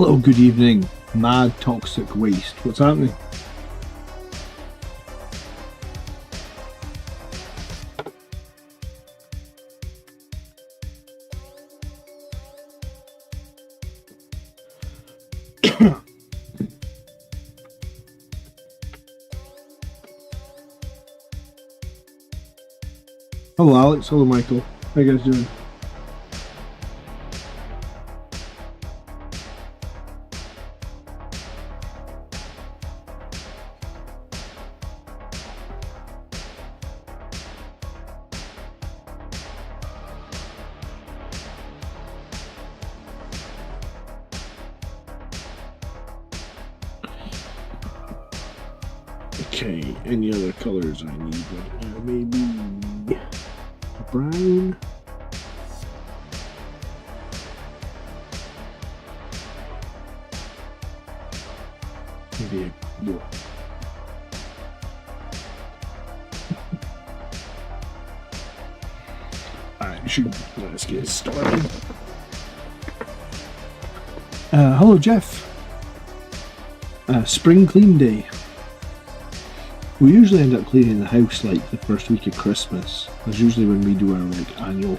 Hello, good evening, mad toxic waste. What's happening? Hello, Alex. Hello, Michael. How you guys doing? Okay, any other colors I need right now? Maybe brown. Maybe blue. Alright, let's get started. Hello, Jeff. Spring clean day. We usually end up cleaning the house like the first week of Christmas. That's usually when we do our like annual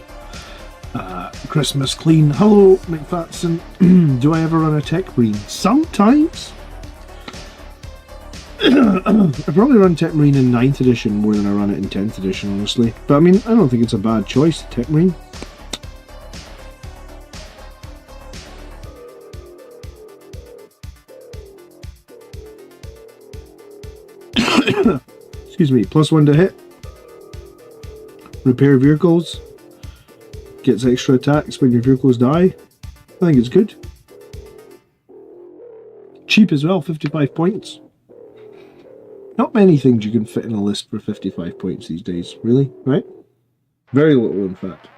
Christmas clean. Hello, McFatson. Do I ever run a tech marine? Sometimes. I probably run tech marine in 9th edition more than I run it in 10th edition, honestly. But I mean, I don't think it's a bad choice, tech marine. Excuse me, +1 to hit. Repair vehicles. Gets extra attacks when your vehicles die. I think it's good. Cheap as well, 55 points. Not many things you can fit in a list for 55 points these days, really, right? Very little, in fact.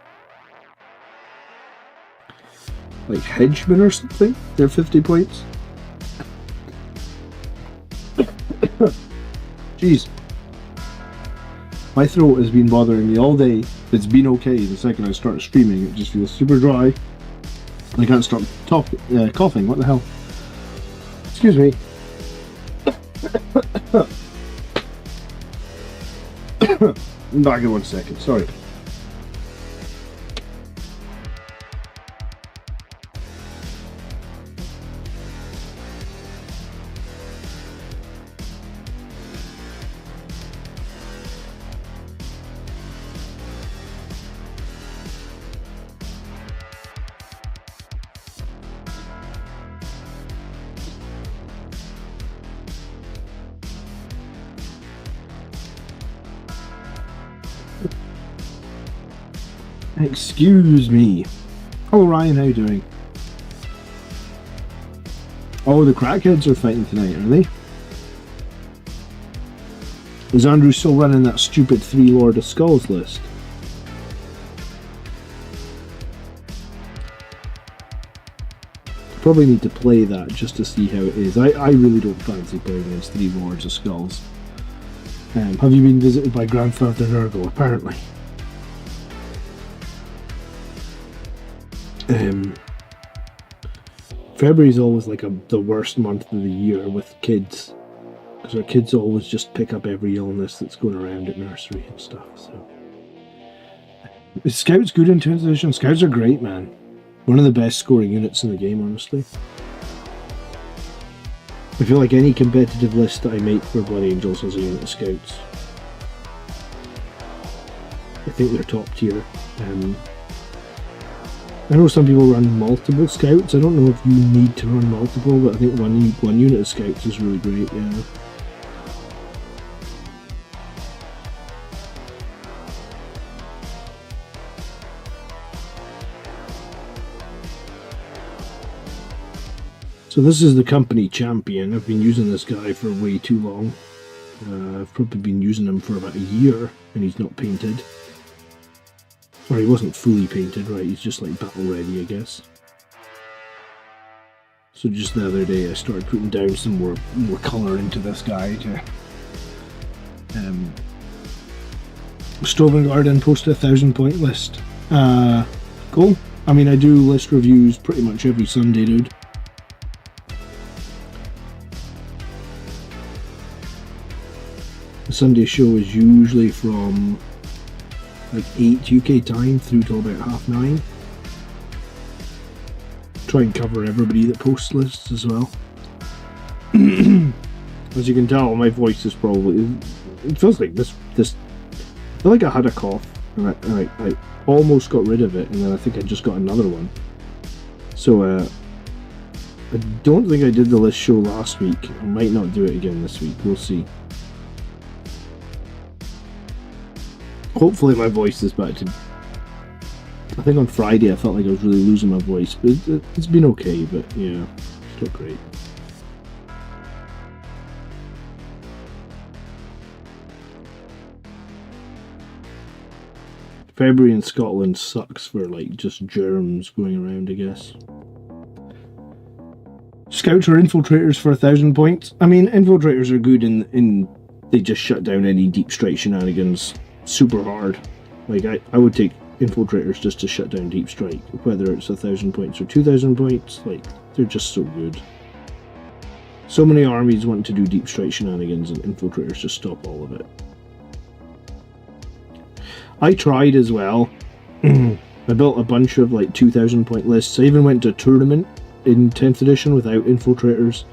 Like Hedgeman or something, they're 50 points. Jeez. My throat has been bothering me all day. It's been okay. The second I start streaming, it just feels super dry. I can't stop coughing. What the hell? Excuse me. Back in 1 second. Sorry. Excuse me. Hello Ryan, how you doing? Oh, the crackheads are fighting tonight, are they? Is Andrew still running that stupid 3 Lord of Skulls list? Probably need to play that just to see how it is. I really don't fancy playing against 3 Lords of Skulls. Have you been visited by Grandfather Nurgle? Apparently. February's always like the worst month of the year with kids, because our kids always just pick up every illness that's going around at nursery and stuff. So, is Scouts good in 10th edition? Scouts are great, man. One of the best scoring units in the game, honestly. I feel like any competitive list that I make for Blood Angels has a unit of Scouts. I think they're top tier. I know some people run multiple Scouts. I don't know if you need to run multiple, but I think one unit of Scouts is really great, yeah. So this is the company champion. I've been using this guy for way too long. I've probably been using him for about a year, and he's not painted. Or he wasn't fully painted, right? He's just like battle ready, I guess. So just the other day I started putting down some more colour into this guy to Stovengard and post a 1,000 point list. Cool. I mean, I do list reviews pretty much every Sunday, dude. The Sunday show is usually from like 8 UK time through till about 9:30. Try and cover everybody that posts lists as well. As you can tell, my voice is probably... It feels like this I feel like I had a cough, and I almost got rid of it, and then I think I just got another one. So, I don't think I did the list show last week. I might not do it again this week. We'll see. Hopefully my voice is back to... I think on Friday I felt like I was really losing my voice, but it's been okay, but yeah, it's not great. February in Scotland sucks for like just germs going around, I guess. Scouts or infiltrators for 1,000 points. I mean, infiltrators are good in they just shut down any deep strike shenanigans super hard. Like I would take infiltrators just to shut down deep strike, whether it's 1,000 points or 2,000 points. Like, they're just so good. So many armies want to do deep strike shenanigans, and infiltrators just stop all of it. I tried as well. I built a bunch of like 2,000 point lists. I even went to a tournament in 10th edition without infiltrators.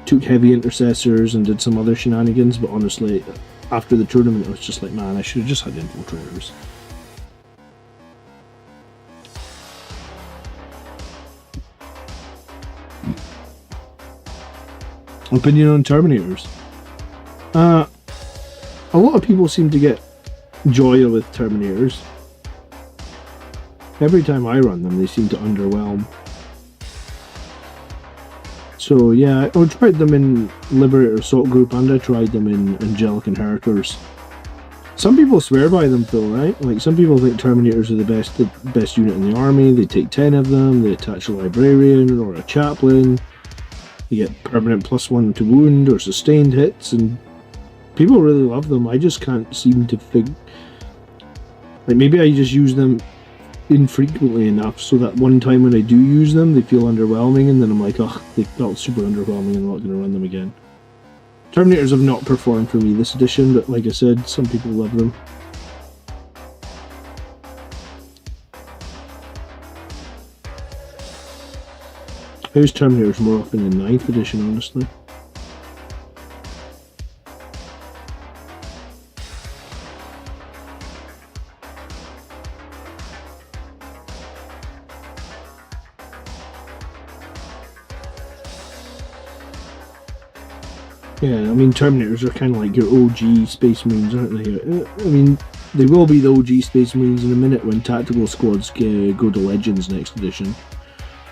Took heavy intercessors and did some other shenanigans, but honestly, after the tournament I was just like, man, I should have just had infiltrators. Opinion on Terminators. A lot of people seem to get joy with Terminators. Every time I run them, they seem to underwhelm. So yeah, I tried them in Liberator Assault Group, and I tried them in Angelic Inheritors. Some people swear by them though, right? Like, some people think Terminators are the best unit in the army. They take 10 of them, they attach a Librarian or a Chaplain. You get permanent +1 to wound or sustained hits, and people really love them. I just can't seem to figure... Like, maybe I just use them infrequently enough so that one time when I do use them, they feel underwhelming, and then I'm like, oh, they felt super underwhelming, I'm not going to run them again. Terminators have not performed for me this edition, but like I said, some people love them. I use Terminators more often in 9th edition, honestly. Yeah, I mean, Terminators are kind of like your OG Space Marines, aren't they? I mean, they will be the OG Space Marines in a minute when Tactical Squads go to Legends next edition.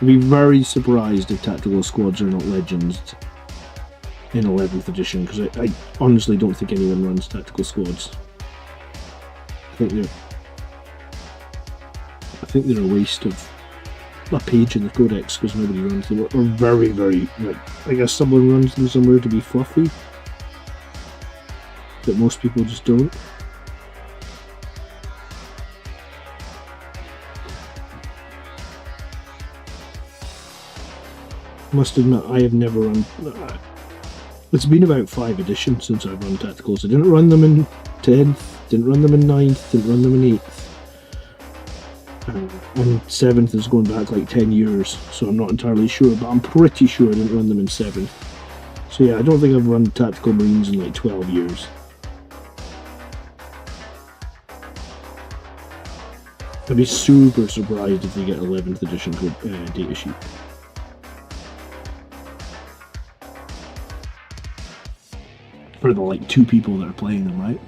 I'd be very surprised if Tactical Squads are not Legends in 11th edition, because I honestly don't think anyone runs Tactical Squads. I think they're a waste of a page in the Codex, because nobody runs them, or very, very, like, I guess someone runs them somewhere to be fluffy, but most people just don't. Must admit, I have never run... It's been about 5 editions since I've run Tacticals. I didn't run them in 10th, didn't run them in 9th, didn't run them in 8th. And 7th is going back like 10 years, so I'm not entirely sure, but I'm pretty sure I didn't run them in 7th. So yeah, I don't think I've run Tactical Marines in like 12 years. I'd be super surprised if they get 11th edition data sheet. For the like 2 people that are playing them, right?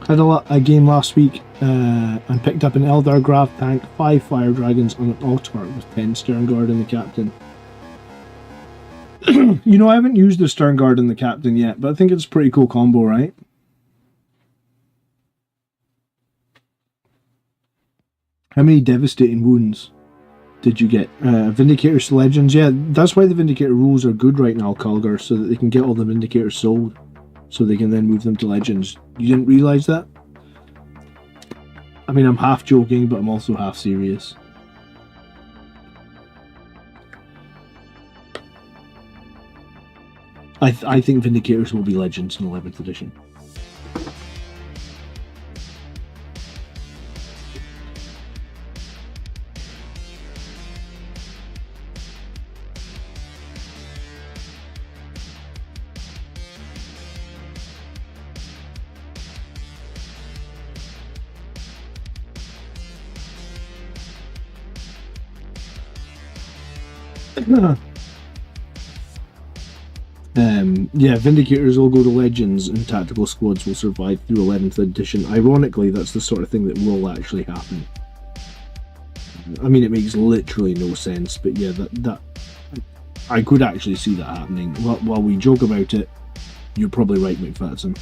Had a game last week and picked up an Eldar Grav tank, 5 Fire Dragons on an Autark with 10 Stern Guard and the Captain. You know, I haven't used the Stern Guard and the Captain yet, but I think it's a pretty cool combo, right? How many devastating wounds did you get? Vindicators to Legends? Yeah, that's why the Vindicator rules are good right now, Culgar, so that they can get all the Vindicators sold, so they can then move them to Legends. You didn't realise that? I mean, I'm half joking, but I'm also half serious. I think Vindicators will be Legends in 11th edition. Yeah, Vindicators will go to Legends and Tactical Squads will survive through 11th edition. Ironically, that's the sort of thing that will actually happen. I mean, it makes literally no sense, but yeah, that I could actually see that happening. While we joke about it, you're probably right, McFadden.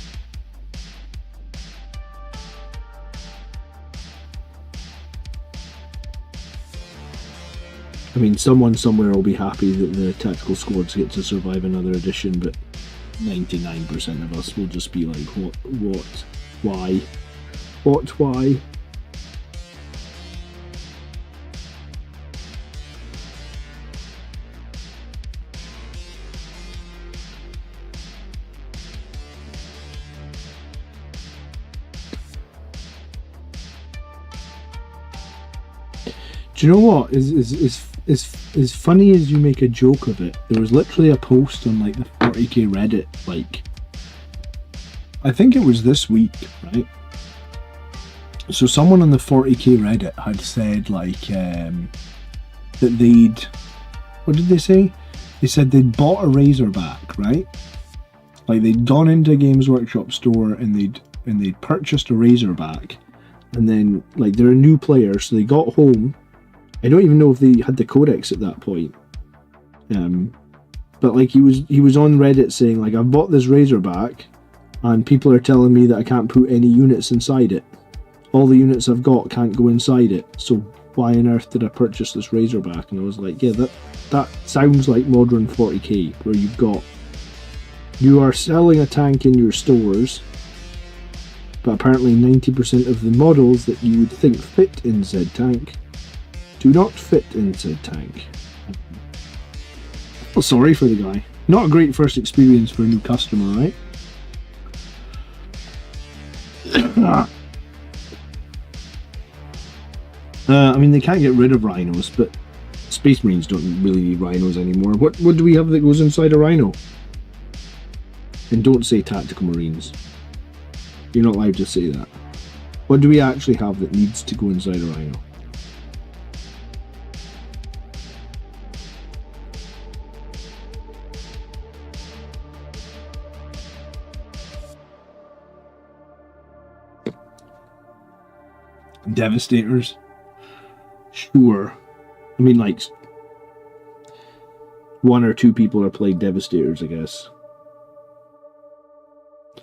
I mean, someone somewhere will be happy that the Tactical Squads get to survive another edition, but 99% of us will just be like, what, why? What, why? Do you know what is funny as you make a joke of it? There was literally a post on like the 40k Reddit, like I think it was this week, right? So someone on the 40k Reddit had said like that they'd, what did they say? They said they'd bought a Razorback, right? Like they'd gone into a Games Workshop store and they'd purchased a Razorback, and then like they're a new player, so they got home. I don't even know if they had the codex at that point. But like he was on Reddit saying like, I've bought this Razorback and people are telling me that I can't put any units inside it. All the units I've got can't go inside it. So why on earth did I purchase this Razorback? And I was like, yeah, that sounds like modern 40k, where you are selling a tank in your stores, but apparently 90% of the models that you would think fit in said tank do not fit in said tank. Well, sorry for the guy. Not a great first experience for a new customer, right? I mean, they can't get rid of rhinos, but Space Marines don't really need rhinos anymore. What do we have that goes inside a rhino? And don't say Tactical Marines. You're not allowed to say that. What do we actually have that needs to go inside a rhino? Devastators? Sure. I mean, like, one or two people are playing Devastators, I guess.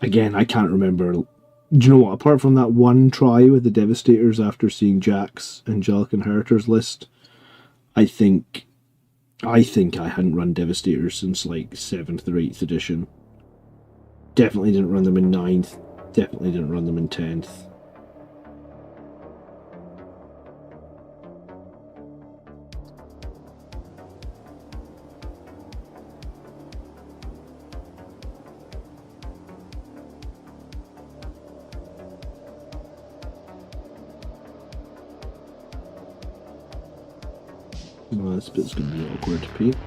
Again, I can't remember. Do you know what? Apart from that one try with the Devastators after seeing Jack's Angelic Inheritors list, I think I hadn't run Devastators since like 7th or 8th edition. Definitely didn't run them in 9th. Definitely didn't run them in 10th. Oh, this bit's gonna be awkward, Pete.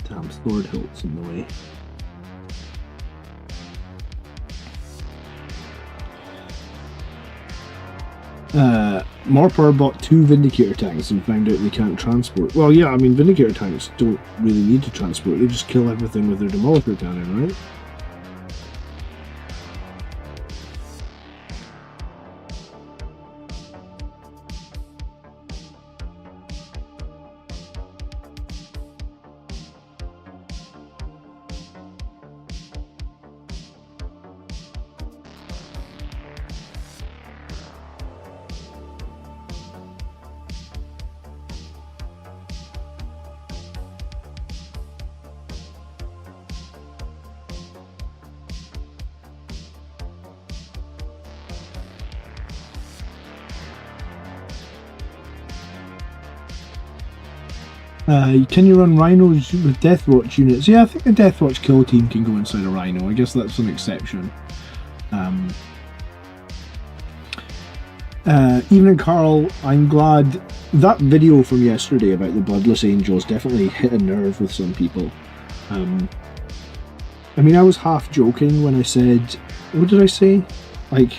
Damn, Sword Hilt's in the way. Morpar bought 2 Vindicator tanks and found out they can't transport. Well, yeah, I mean, Vindicator tanks don't really need to transport. They just kill everything with their Demolisher cannon, right? Can you run rhinos with Deathwatch units? Yeah, I think the Deathwatch kill team can go inside a rhino. I guess that's an exception. Evening Carl, I'm glad that video from yesterday about the bloodless angels definitely hit a nerve with some people. I mean, I was half joking when I said, what did I say? Like,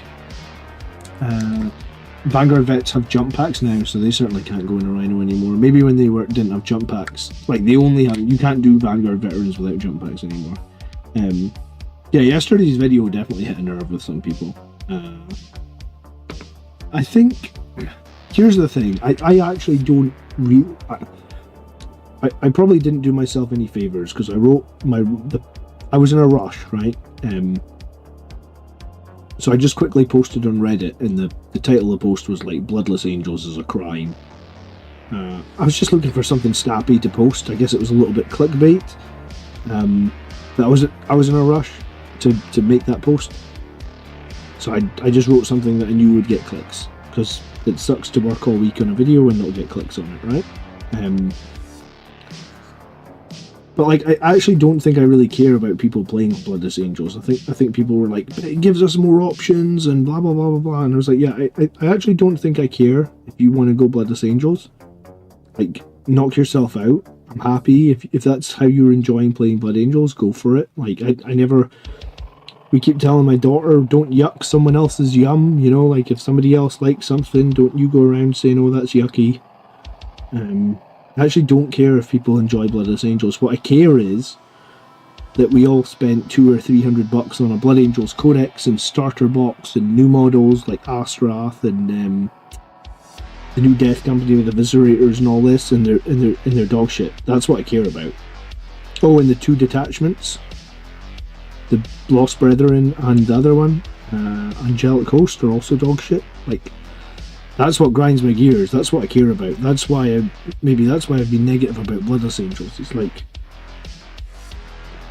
Vanguard vets have jump packs now, so they certainly can't go in a rhino anymore. Maybe when they didn't have jump packs, like they only have, you can't do Vanguard veterans without jump packs anymore. Yeah, yesterday's video definitely hit a nerve with some people. I think, here's the thing, I actually don't I probably didn't do myself any favors because I wrote I was in a rush, right? So I just quickly posted on Reddit, and the title of the post was like, Bloodless Angels is a crime. I was just looking for something snappy to post. I guess it was a little bit clickbait. But I was in a rush to make that post. So I just wrote something that I knew would get clicks, because it sucks to work all week on a video and not get clicks on it, right? But like, I actually don't think I really care about people playing Bloodless Angels. I think people were like, but it gives us more options and blah blah blah blah blah. And I was like, yeah, I actually don't think I care if you want to go Bloodless Angels. Like, knock yourself out. I'm happy if that's how you're enjoying playing Blood Angels, go for it. Like, I never. We keep telling my daughter, don't yuck someone else's yum. You know, like if somebody else likes something, don't you go around saying, oh, that's yucky. I actually don't care if people enjoy Bloodless Angels. What I care is that we all spent $200 or $300 on a Blood Angels Codex and starter box and new models like Astrath and the new Death Company with the Eviscerators and all this, and their dog shit. That's what I care about. Oh, and the 2 detachments, the Lost Brethren and the other one, Angelic Host, are also dog shit. Like, that's what grinds my gears. That's what I care about. That's why maybe that's why I've been negative about Bloodless Angels. It's like,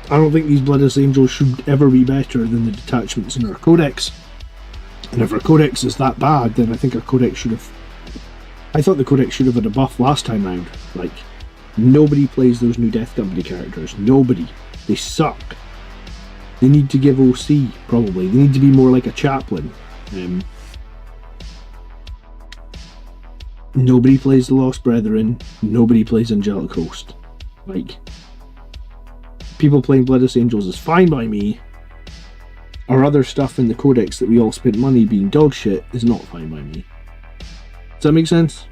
I don't think these Bloodless Angels should ever be better than the detachments in our codex. And if our codex is that bad, then I think our codex should have. I thought the codex should have had a buff last time round. Like, nobody plays those new Death Company characters. Nobody. They suck. They need to give OC, probably. They need to be more like a chaplain. Nobody plays the Lost Brethren. Nobody plays Angelic Host. Like, people playing Bloodless Angels is fine by me. Our other stuff in the codex that we all spent money being dog shit is not fine by me. Does that make sense?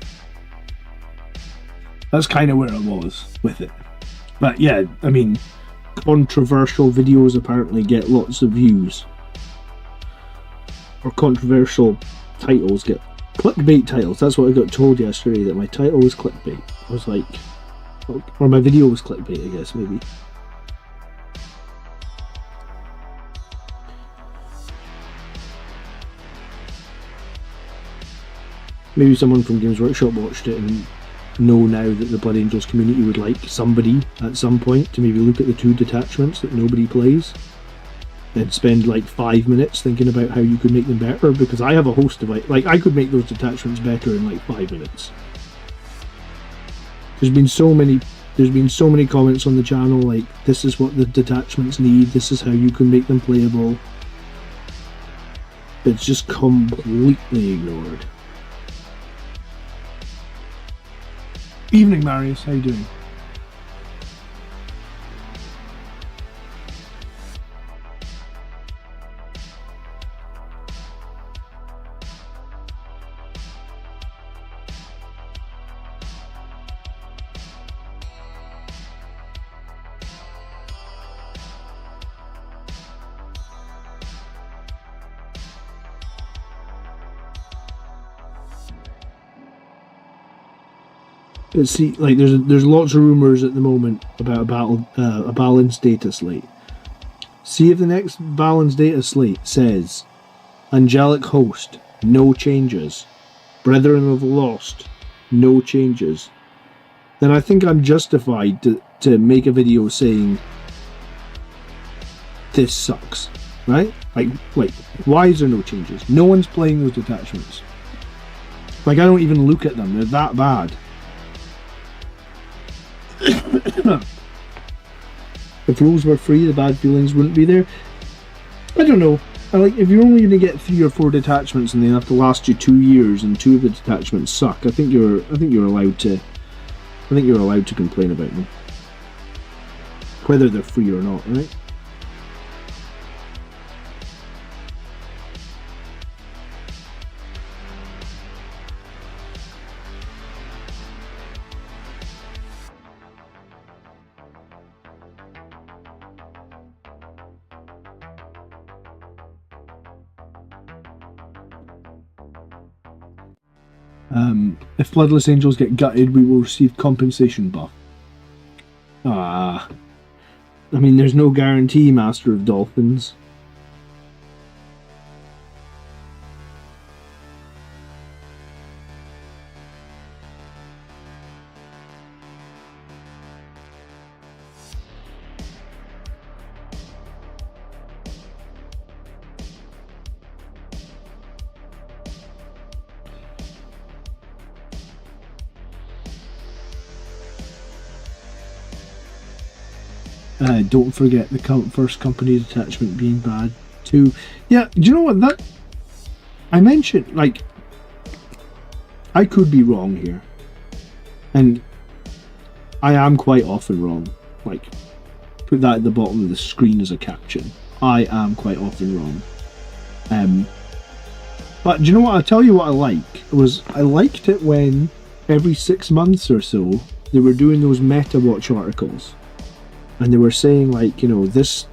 That's kind of where I was with it. But yeah, I mean, controversial videos apparently get lots of views. Or controversial titles get clickbait titles. That's what I got told yesterday, that my title was clickbait. I was like, or my video was clickbait, I guess, maybe. Maybe someone from Games Workshop watched it and know now that the Blood Angels community would like somebody at some point to maybe look at the 2 detachments that nobody plays and spend like 5 minutes thinking about how you could make them better, because I have a host of like I could make those detachments better in like 5 minutes. There's been so many comments on the channel like, this is what the detachments need, this is how you can make them playable. It's just completely ignored. Evening, Marius, how you doing? See, like there's lots of rumors at the moment about a balanced data slate. See if the next balanced data slate says Angelic Host, no changes, Brethren of the Lost, no changes, then I think I'm justified to make a video saying this sucks, right? Like, why is there no changes? No one's playing those detachments. Like, I don't even look at them, they're that bad. If rules were free, the bad feelings wouldn't be there. I don't know. If you're only going to get 3 or 4 detachments and they have to last you 2 years, and 2 of the detachments suck, I think you're allowed to complain about them, whether they're free or not, right? If bloodless angels get gutted, we will receive compensation buff. I mean, there's no guarantee, Master of Dolphins. Don't forget the first company detachment being bad too. Yeah, do you know what that I mentioned? Like, I could be wrong here, and I am quite often wrong. Like, put that at the bottom of the screen as a caption. I am quite often wrong. But do you know what? I'll tell you what I liked it when every 6 months or so they were doing those meta watch articles. And they were saying, like, you know, this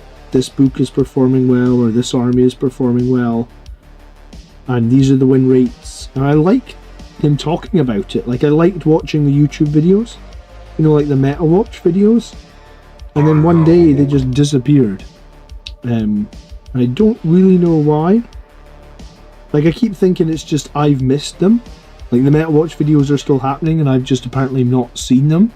book is performing well, or this army is performing well, and these are the win rates. And I liked him talking about it. Like, I liked watching the YouTube videos, you know, like the Meta Watch videos. And then one day they just disappeared. I don't really know why. Like, I keep thinking it's just I've missed them. Like, the Meta Watch videos are still happening, and I've just apparently not seen them.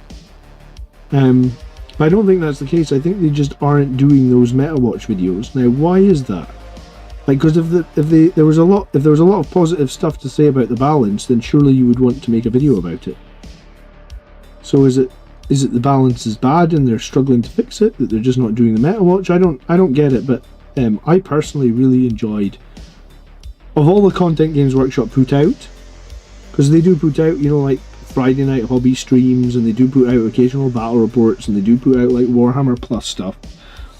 I don't think that's the case. I think they just aren't doing those Meta Watch videos. Now, why is that? Like, because if there was a lot of positive stuff to say about the balance, then surely you would want to make a video about it. So is it the balance is bad and they're struggling to fix it, that they're just not doing the Meta Watch? I don't get it. But I personally really enjoyed, of all the content Games Workshop put out, because they do put out, you know, like Friday night hobby streams, and they do put out occasional battle reports, and they do put out like Warhammer Plus stuff.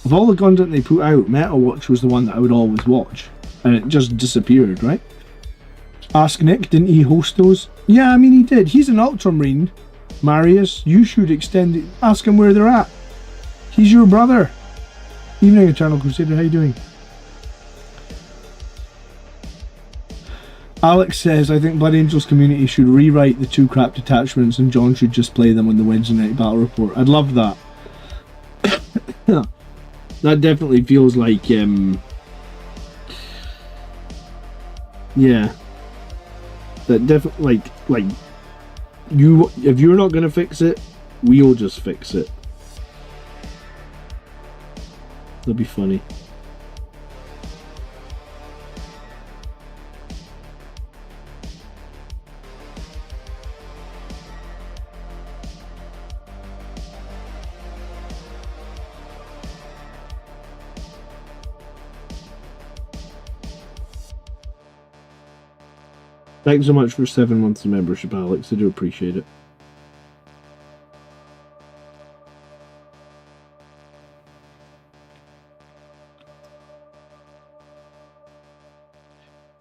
Of all the content they put out, Meta Watch was the one that I would always watch, and it just disappeared, right? Ask Nick, didn't he host those? Yeah, I mean, he did. He's an Ultramarine, Marius. You should extend it. Ask him where they're at. He's your brother. Evening, Eternal Crusader, how you doing? Alex says, I think Blood Angels community should rewrite the 2 crap detachments and John should just play them on the Wednesday night battle report. I'd love that. That definitely feels like, yeah. That definitely, like, if you're not gonna fix it, we'll just fix it. That'd be funny. Thanks so much for 7 months of membership, Alex. I do appreciate it.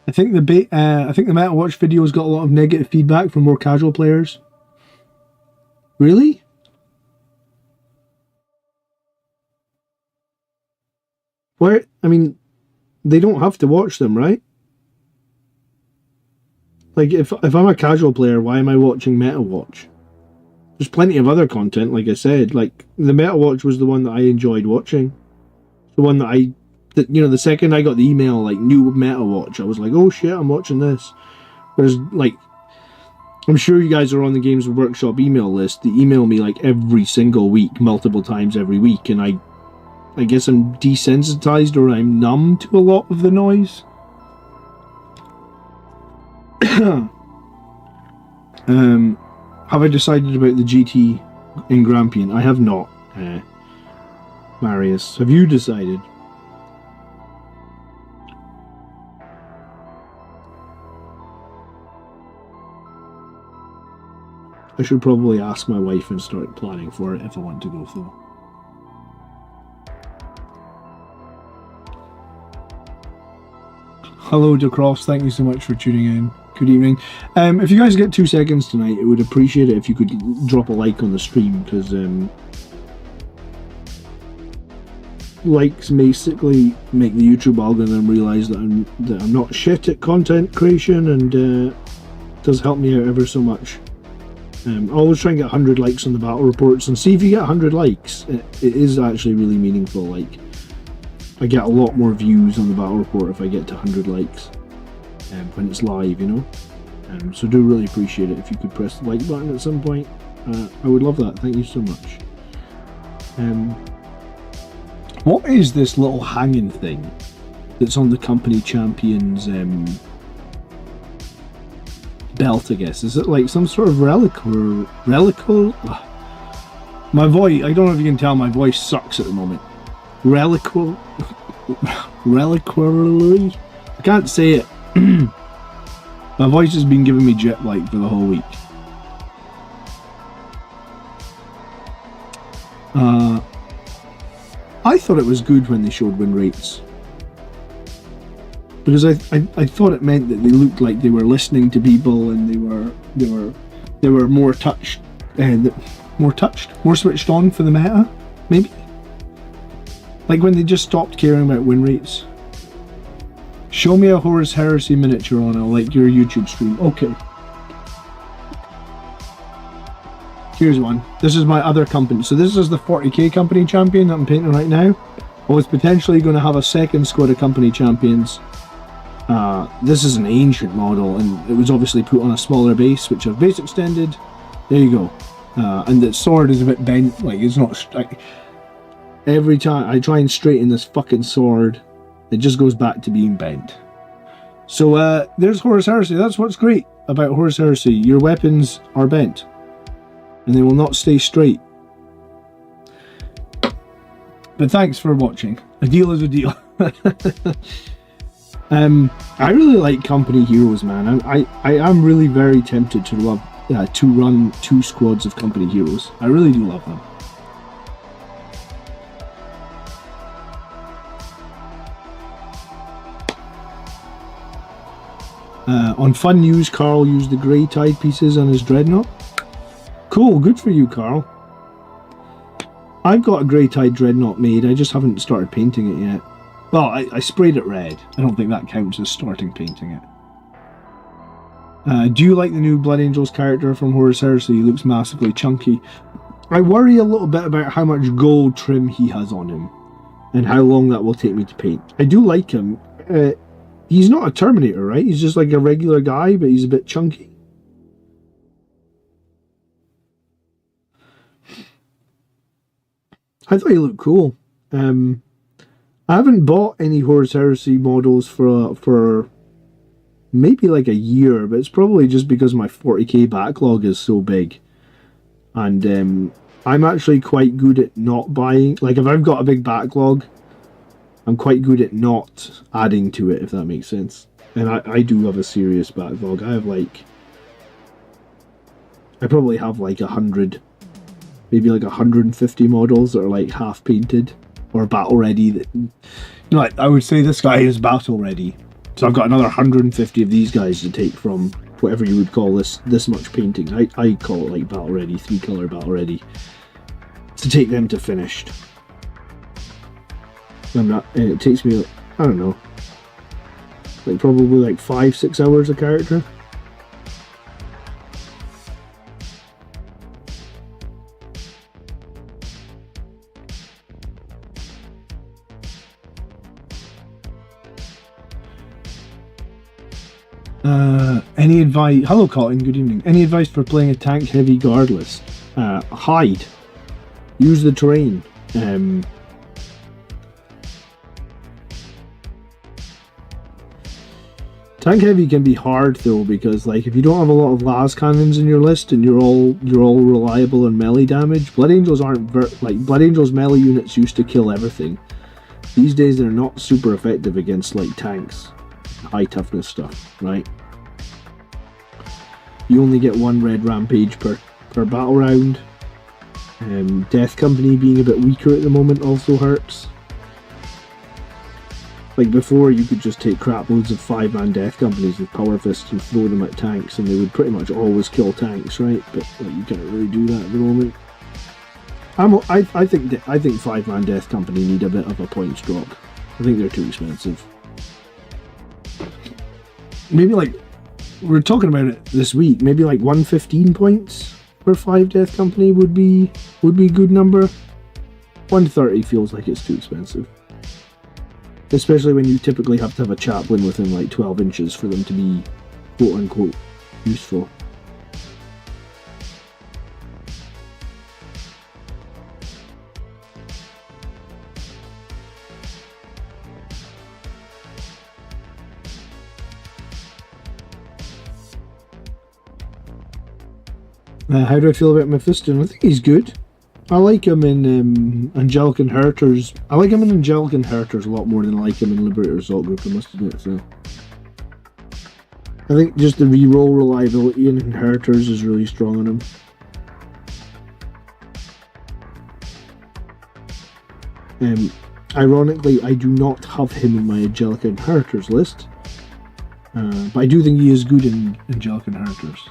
I think the Meta Watch videos got a lot of negative feedback from more casual players. Really? Where? I mean, they don't have to watch them, right? Like, if I'm a casual player, why am I watching Meta Watch? There's plenty of other content, like I said. Like, the Meta Watch was the one that I enjoyed watching. The one that you know, the second I got the email, like, new Meta Watch, I was like, oh shit, I'm watching this. Whereas, like, I'm sure you guys are on the Games Workshop email list. They email me, like, every single week, multiple times every week, and I guess I'm desensitized, or I'm numb to a lot of the noise. Have I decided about the GT in Grampian. I have not, Marius. Have you decided? I should probably ask my wife and start planning for it if I want to go though. Hello, DeCross. Thank you so much for tuning in. Good evening. If you guys get 2 seconds tonight, I would appreciate it if you could drop a like on the stream, because likes basically make the YouTube algorithm realise that I'm not shit at content creation, and does help me out ever so much. Always try and get 100 likes on the battle reports, and see if you get 100 likes. It is actually really meaningful. Like, I get a lot more views on the battle report if I get to 100 likes when it's live, you know. So do really appreciate it if you could press the like button at some point. I would love that. Thank you so much. What is this little hanging thing that's on the company champions belt, I guess? Is it like some sort of relic or relical? My voice, I don't know if you can tell, my voice sucks at the moment. Reliquary? I can't say it. My voice has been giving me jet lag for the whole week. I thought it was good when they showed win rates, because I thought it meant that they looked like they were listening to people, and they were more touched, more switched on for the meta, maybe. Like when they just stopped caring about win rates. Show me a Horus Heresy miniature on, I'll like your YouTube stream. Okay. Here's one. This is my other company. So this is the 40k company champion that I'm painting right now. I was potentially going to have a second squad of company champions. This is an ancient model, and it was obviously put on a smaller base, which I've base extended. There you go. And the sword is a bit bent. Like, it's not... Every time I try and straighten this fucking sword, it just goes back to being bent. So there's Horus Heresy. That's what's great about Horus Heresy. Your weapons are bent, and they will not stay straight. But thanks for watching. A deal is a deal. I really like company heroes, man. I am really very tempted to run 2 squads of company heroes. I really do love them. On Fun News, Carl used the grey tide pieces on his dreadnought. Cool, good for you, Carl. I've got a grey tide dreadnought made, I just haven't started painting it yet. Well, I sprayed it red. I don't think that counts as starting painting it. Do you like the new Blood Angels character from Horus Heresy? He looks massively chunky. I worry a little bit about how much gold trim he has on him, and how long that will take me to paint. I do like him. He's not a Terminator, right? He's just like a regular guy, but he's a bit chunky. I thought he looked cool. I haven't bought any Horus Heresy models for maybe like a year, but it's probably just because my 40k backlog is so big. And I'm actually quite good at not buying. Like, if I've got a big backlog, I'm quite good at not adding to it, if that makes sense. And I do have a serious backlog. I probably have like 100, maybe like 150 models that are like half painted or battle ready. That, you know, I would say this guy is battle ready. So I've got another 150 of these guys to take from whatever you would call this much painting. I call it like battle ready, 3-color battle ready, to take them to finished. And it takes me, I don't know, like probably like 5-6 hours a character. Any advice? Hello, Cotton. Good evening. Any advice for playing a tank heavy guardless? Hide. Use the terrain. Tank heavy can be hard though, because like if you don't have a lot of las cannons in your list and you're all reliable on melee damage, Blood Angels aren't Blood Angels melee units used to kill everything. These days they're not super effective against like tanks, high toughness stuff, right? You only get one red rampage per battle round. Death Company being a bit weaker at the moment also hurts. Like before, you could just take crap loads of 5-man Death Companies with Power Fists and throw them at tanks, and they would pretty much always kill tanks, right? But like, you can't really do that at the moment. I think 5-man Death Company need a bit of a points drop. I think they're too expensive. Maybe like we're talking about it this week. Maybe like 115 points for 5 Death Company would be a good number. 130 feels like it's too expensive. Especially when you typically have to have a chaplain within like 12 inches for them to be quote-unquote useful. How do I feel about Mephiston? I think he's good. I like him in Angelic Inheritors. I like him in Angelic Inheritors a lot more than I like him in Liberator Assault Group, I must admit. So I think just the reroll reliability in Inheritors is really strong on him. Ironically, I do not have him in my Angelic Inheritors list, but I do think he is good in Angelic Inheritors.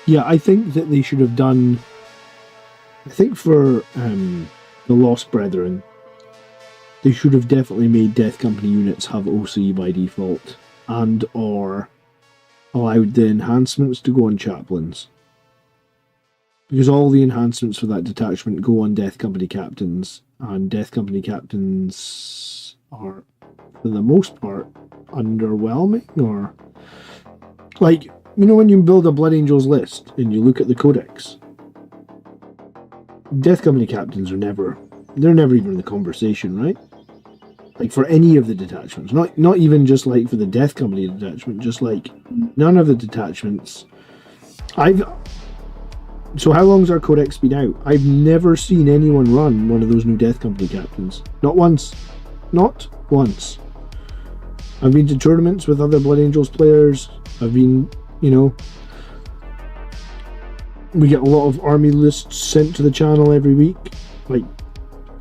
Yeah, I think that they should have done. I think for the Lost Brethren, they should have definitely made Death Company units have OC by default, and or allowed the enhancements to go on chaplains. Because all the enhancements for that detachment go on Death Company captains, and Death Company captains are, for the most part, underwhelming, or like, you know, when you build a Blood Angels list and you look at the codex, Death Company captains are never even in the conversation, right? Like for any of the detachments, not even just like for the Death Company detachment, just like none of the detachments. So how long's our codex been out? I've never seen anyone run one of those new Death Company captains. Not once. Not once. I've been to tournaments with other Blood Angels players. I've been, you know, we get a lot of army lists sent to the channel every week. Like,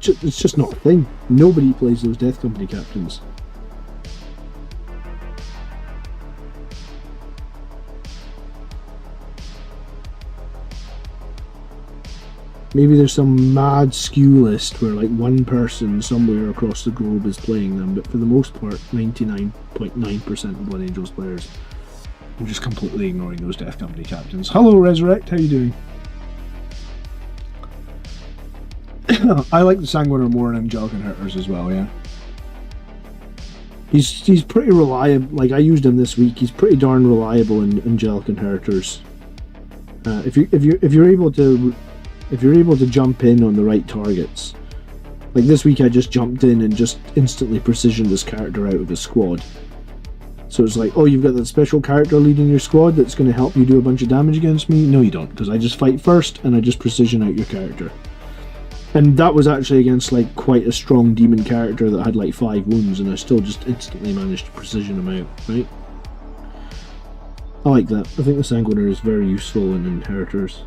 it's just not a thing. Nobody plays those Death Company captains. Maybe there's some mad skew list where like one person somewhere across the globe is playing them, but for the most part, 99.9% of Blood Angels players are just completely ignoring those Death Company captains. Hello, Resurrect, how you doing? I like the Sanguiner more in Angelic Inheritors as well, yeah. He's pretty reliable. Like, I used him this week. He's pretty darn reliable in Angelic Inheritors. If you're able to jump in on the right targets. Like this week I just jumped in and just instantly precisioned this character out of his squad. So it's like, oh, you've got that special character leading your squad that's going to help you do a bunch of damage against me? No, you don't, because I just fight first and I just precision out your character. And that was actually against like quite a strong demon character that had like 5 wounds, and I still just instantly managed to precision him out, right? I like that. I think the Sanguiner is very useful in Inheritors.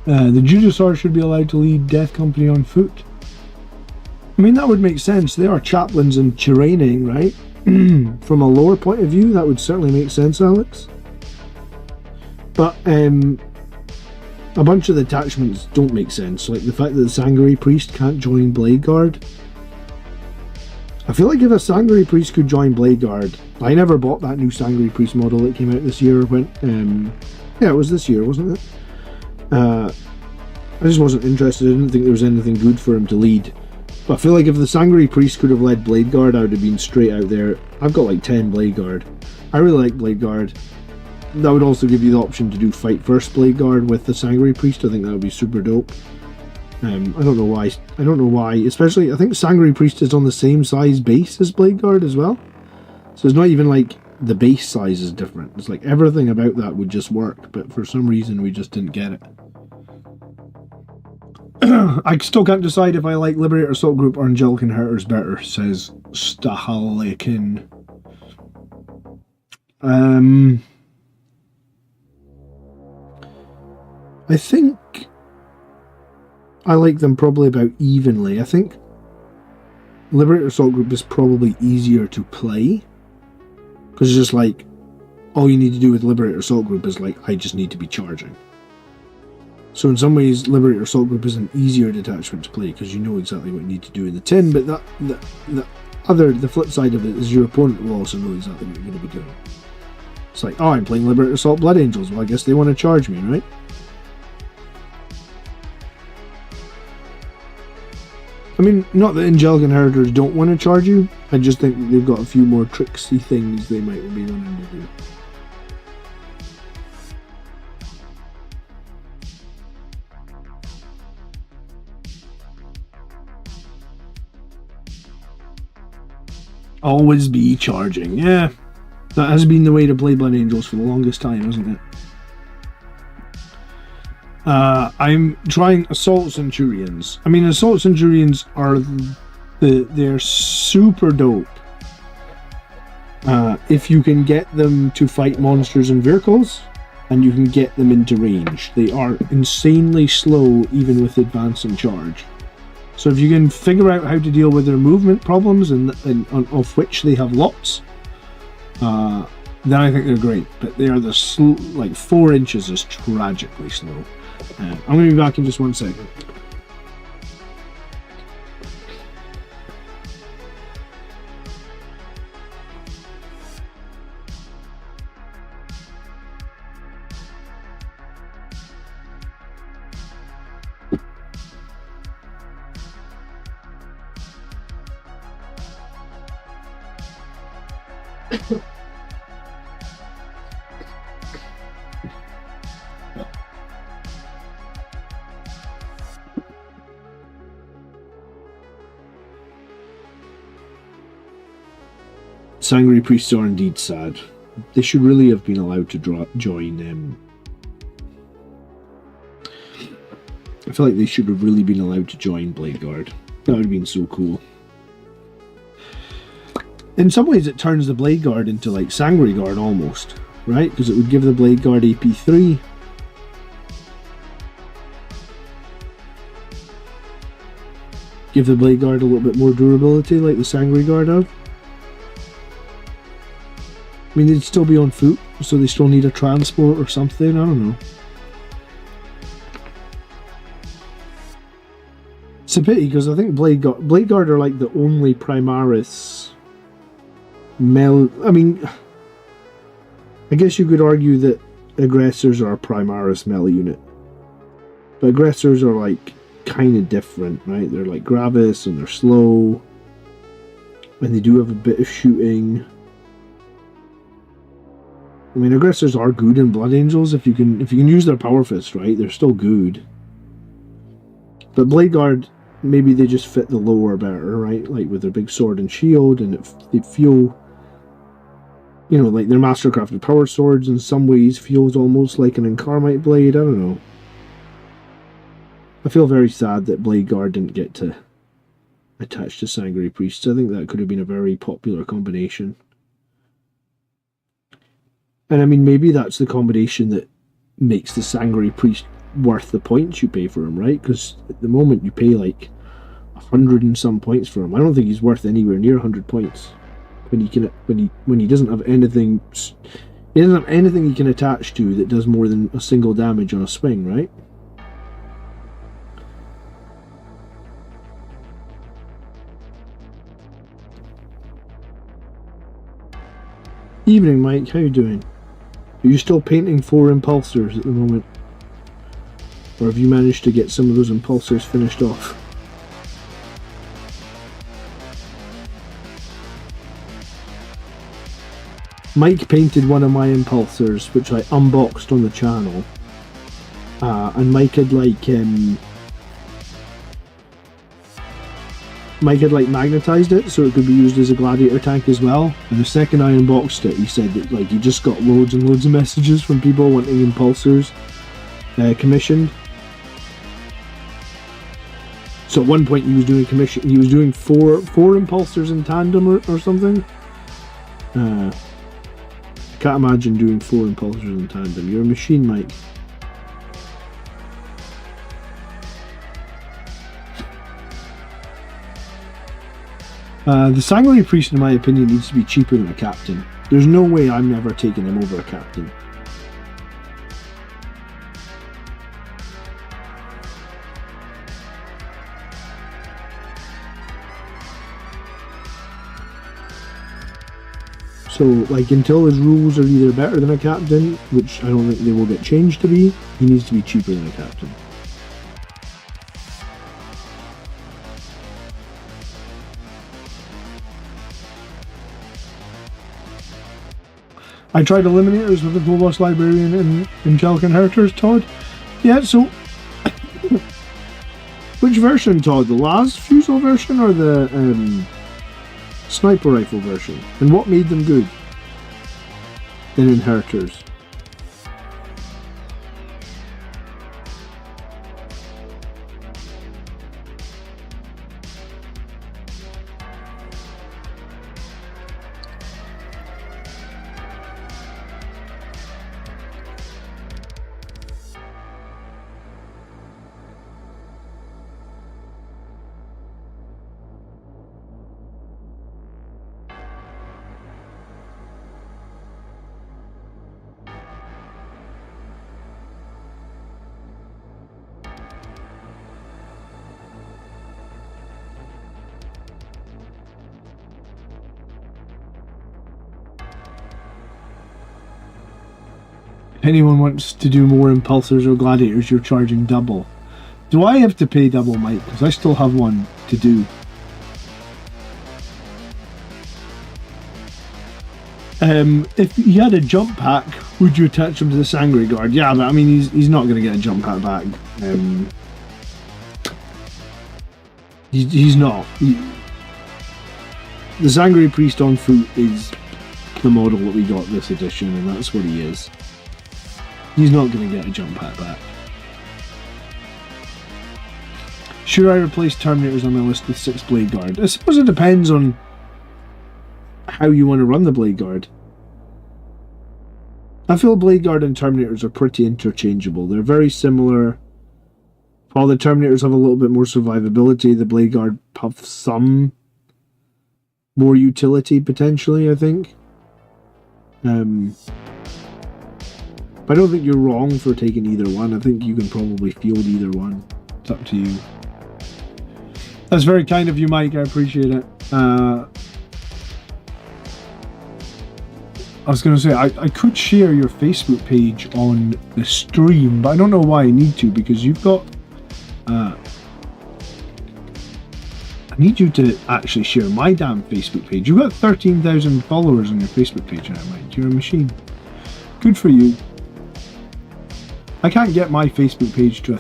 The Judasar should be allowed to lead Death Company on foot. I mean, that would make sense. They are chaplains in training, right? From a lore point of view, that would certainly make sense, Alex. But a bunch of the attachments don't make sense. Like the fact that the Sangari Priest can't join Blade Guard. I feel like if a Sangari Priest could join Blade Guard... I never bought that new Sangari Priest model that came out this year. Yeah, it was this year, wasn't it? I just wasn't interested. I didn't think there was anything good for him to lead. But I feel like if the Sangari Priest could have led Blade Guard, I would have been straight out there. I've got like 10 Blade Guard. I really like Blade Guard. That would also give you the option to do Fight First Blade Guard with the Sangari Priest. I think that would be super dope. I don't know why. I don't know why. Especially, I think Sangari Priest is on the same size base as Blade Guard as well. So it's not even like the base size is different. It's like everything about that would just work. But for some reason, we just didn't get it. I still can't decide if I like Liberator Assault Group or Angelic Inheritors better, says Stahalikin. I think I like them probably about evenly. I think Liberator Assault Group is probably easier to play. Because it's just like, all you need to do with Liberator Assault Group is like, I just need to be charging. So in some ways, Liberator Assault Group is an easier detachment to play because you know exactly what you need to do in the tin, but the flip side of it is your opponent will also know exactly what you're going to be doing. It's like, oh, I'm playing Liberator Assault Blood Angels, well I guess they want to charge me, right? I mean, not that Angelic Inheritors don't want to charge you, I just think that they've got a few more tricksy things they might be wanting to do. Always be charging, yeah. That has been the way to play Blood Angels for the longest time, hasn't it? I'm trying Assault Centurions. I mean, Assault Centurions are they're super dope. If you can get them to fight monsters and vehicles, and you can get them into range. They are insanely slow, even with advance and charge. So if you can figure out how to deal with their movement problems, and of which they have lots, then I think they're great. But they are like 4 inches is tragically slow. I'm going to be back in just 1 second. Sangari Priests are indeed sad. They should really have been allowed to join. I feel like they should have really been allowed to join Blade Guard. That would have been so cool. In some ways, it turns the Blade Guard into like Sangari Guard almost, right? Because it would give the Blade Guard AP3. Give the Blade Guard a little bit more durability, like the Sangari Guard have. I mean, they'd still be on foot, so they still need a transport or something, I don't know. It's a pity, because I think Blade Guard are like the only Primaris I mean, I guess you could argue that Aggressors are a Primaris melee unit. But Aggressors are like kind of different, right? They're like Gravis and they're slow. And they do have a bit of shooting. I mean, Aggressors are good in Blood Angels if you can use their Power Fist, right? They're still good. But Blade Guard, maybe they just fit the lore better, right? Like with their big sword and shield, and they feel, you know, like their mastercrafted power swords in some ways feels almost like an Incarmite blade. I don't know. I feel very sad that Blade Guard didn't get to attach to Sangari Priests. I think that could have been a very popular combination. And I mean, maybe that's the combination that makes the Sangari Priest worth the points you pay for him, right? Because at the moment you pay like 100 and some points for him. I don't think he's worth anywhere near 100 points when he doesn't have anything. He doesn't have anything he can attach to that does more than a single damage on a swing, right? Evening, Mike. How you doing? Are you still painting 4 impulsors at the moment? Or have you managed to get some of those impulsors finished off? Mike painted one of my impulsors, which I unboxed on the channel. And Mike had magnetized it so it could be used as a gladiator tank as well. And the second I unboxed it, he said that he just got loads and loads of messages from people wanting impulsors commissioned. So at one point he was doing commission. He was doing four impulsors in tandem or something. I can't imagine doing 4 impulsors in tandem. You're a machine, Mike. The Sanguinary Priest, in my opinion, needs to be cheaper than a captain. There's no way I'm never taking him over a captain. So, until his rules are either better than a captain, which I don't think they will get changed to be, he needs to be cheaper than a captain. I tried Eliminators with the Globos Librarian and Angelic Inheritors, Todd. Yeah, so... Which version, Todd? The last Fusel version or the Sniper Rifle version? And what made them good in Inheritors? Anyone wants to do more impulsors or gladiators, you're charging double. Do I have to pay double, Mike? Because I still have one to do. If he had a jump pack, would you attach him to the Sangre Guard? Yeah, but I mean, he's not going to get a jump pack back. He's not. The Sangre Priest on foot is the model that we got this edition, and that's what he is. He's not going to get a jump pack back. Should I replace Terminators on my list with 6 Blade Guard? I suppose it depends on how you want to run the Blade Guard. I feel Blade Guard and Terminators are pretty interchangeable. They're very similar. While the Terminators have a little bit more survivability, the Blade Guard have some more utility, potentially, I think. I don't think you're wrong for taking either one. I think you can probably field either one. It's up to you. That's very kind of you, Mike. I appreciate it. I was going to say, I could share your Facebook page on the stream, but I don't know why I need to, because you've got... I need you to actually share my damn Facebook page. You've got 13,000 followers on your Facebook page now, Mike. You're a machine. Good for you. I can't get my Facebook page to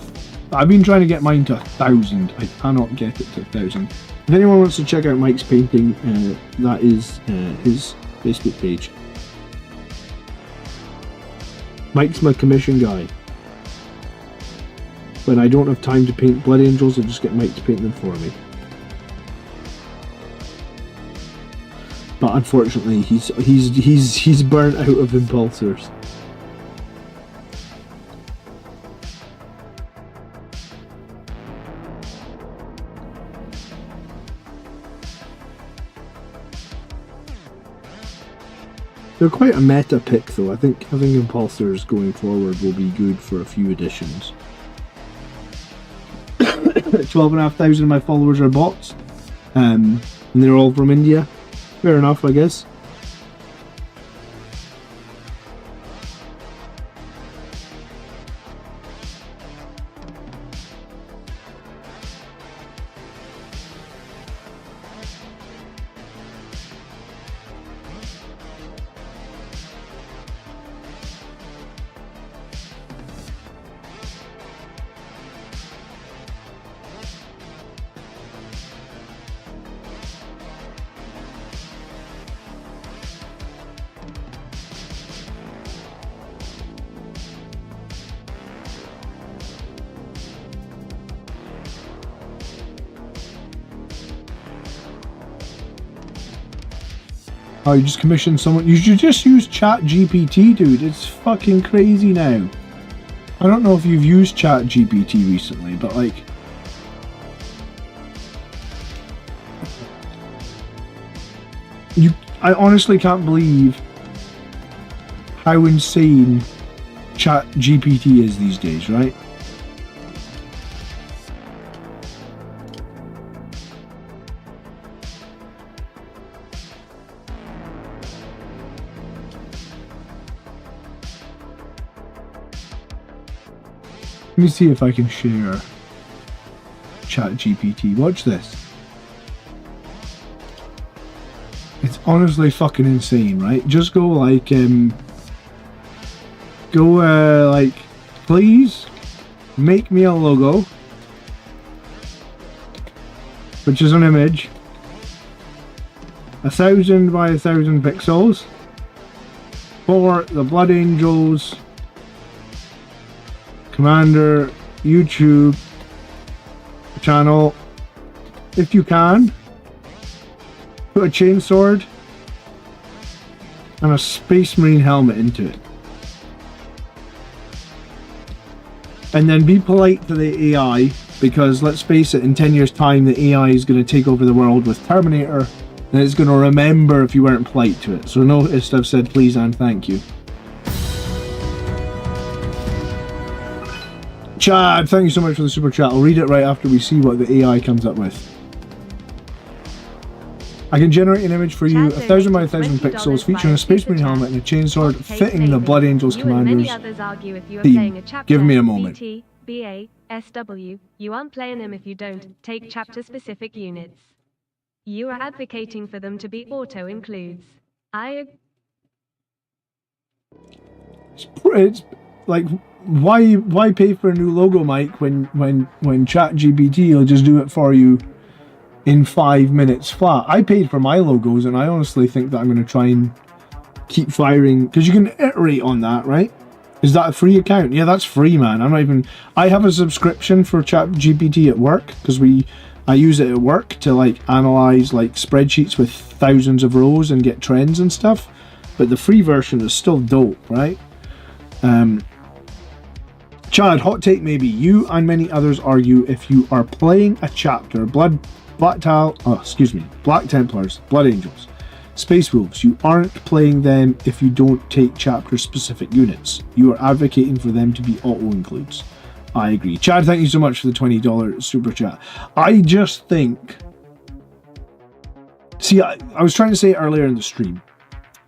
I've been trying to get mine to 1,000. I cannot get it to 1,000. If anyone wants to check out Mike's painting, that is his Facebook page. Mike's my commission guy. When I don't have time to paint Blood Angels, I just get Mike to paint them for me. But unfortunately, he's burnt out of impulsors. They're quite a meta pick, though. I think Impulsors going forward will be good for a few editions. 12,500 of my followers are bots, and they're all from India. Fair enough, I guess. Oh, you just commissioned someone. You should just use Chat GPT, dude. It's fucking crazy now. I don't know if you've used Chat GPT recently, but like... I honestly can't believe how insane Chat GPT is these days, right? Let me see if I can share Chat GPT. Watch this. It's honestly fucking insane, right? Just go like, like, please make me a logo, which is an image, 1,000 by 1,000 pixels, for the Blood Angels Commander YouTube channel. If you can, put a chainsword and a Space Marine helmet into it. And then be polite to the AI, because let's face it, in 10 years time the AI is going to take over the world with Terminator, and it's going to remember if you weren't polite to it. So notice I've said please and thank you. Chad, thank you so much for the super chat. I'll read it right after we see what the AI comes up with. I can generate an image for you, 1,000 by 1,000 pixels, featuring a Space Marine helmet and a chainsword fitting the Blood Angels Commander's theme. Give me a moment. BASW, you aren't playing them if you don't take chapter-specific units. You are advocating for them to be auto-includes. It's like, why pay for a new logo, Mike, when ChatGPT will just do it for you in 5 minutes flat? I paid for my logos, and I honestly think that I'm going to try and keep firing, because you can iterate on that, right? Is that a free account? Yeah, that's free, man. I have a subscription for ChatGPT at work, because I use it at work to like analyze like spreadsheets with thousands of rows and get trends and stuff. But the free version is still dope, right? Chad, hot take maybe. You and many others argue if you are playing a chapter, Black Templars, Blood Angels, Space Wolves, you aren't playing them if you don't take chapter specific units. You are advocating for them to be auto-includes. I agree. Chad, thank you so much for the $20 super chat. I just think... See, I was trying to say it earlier in the stream.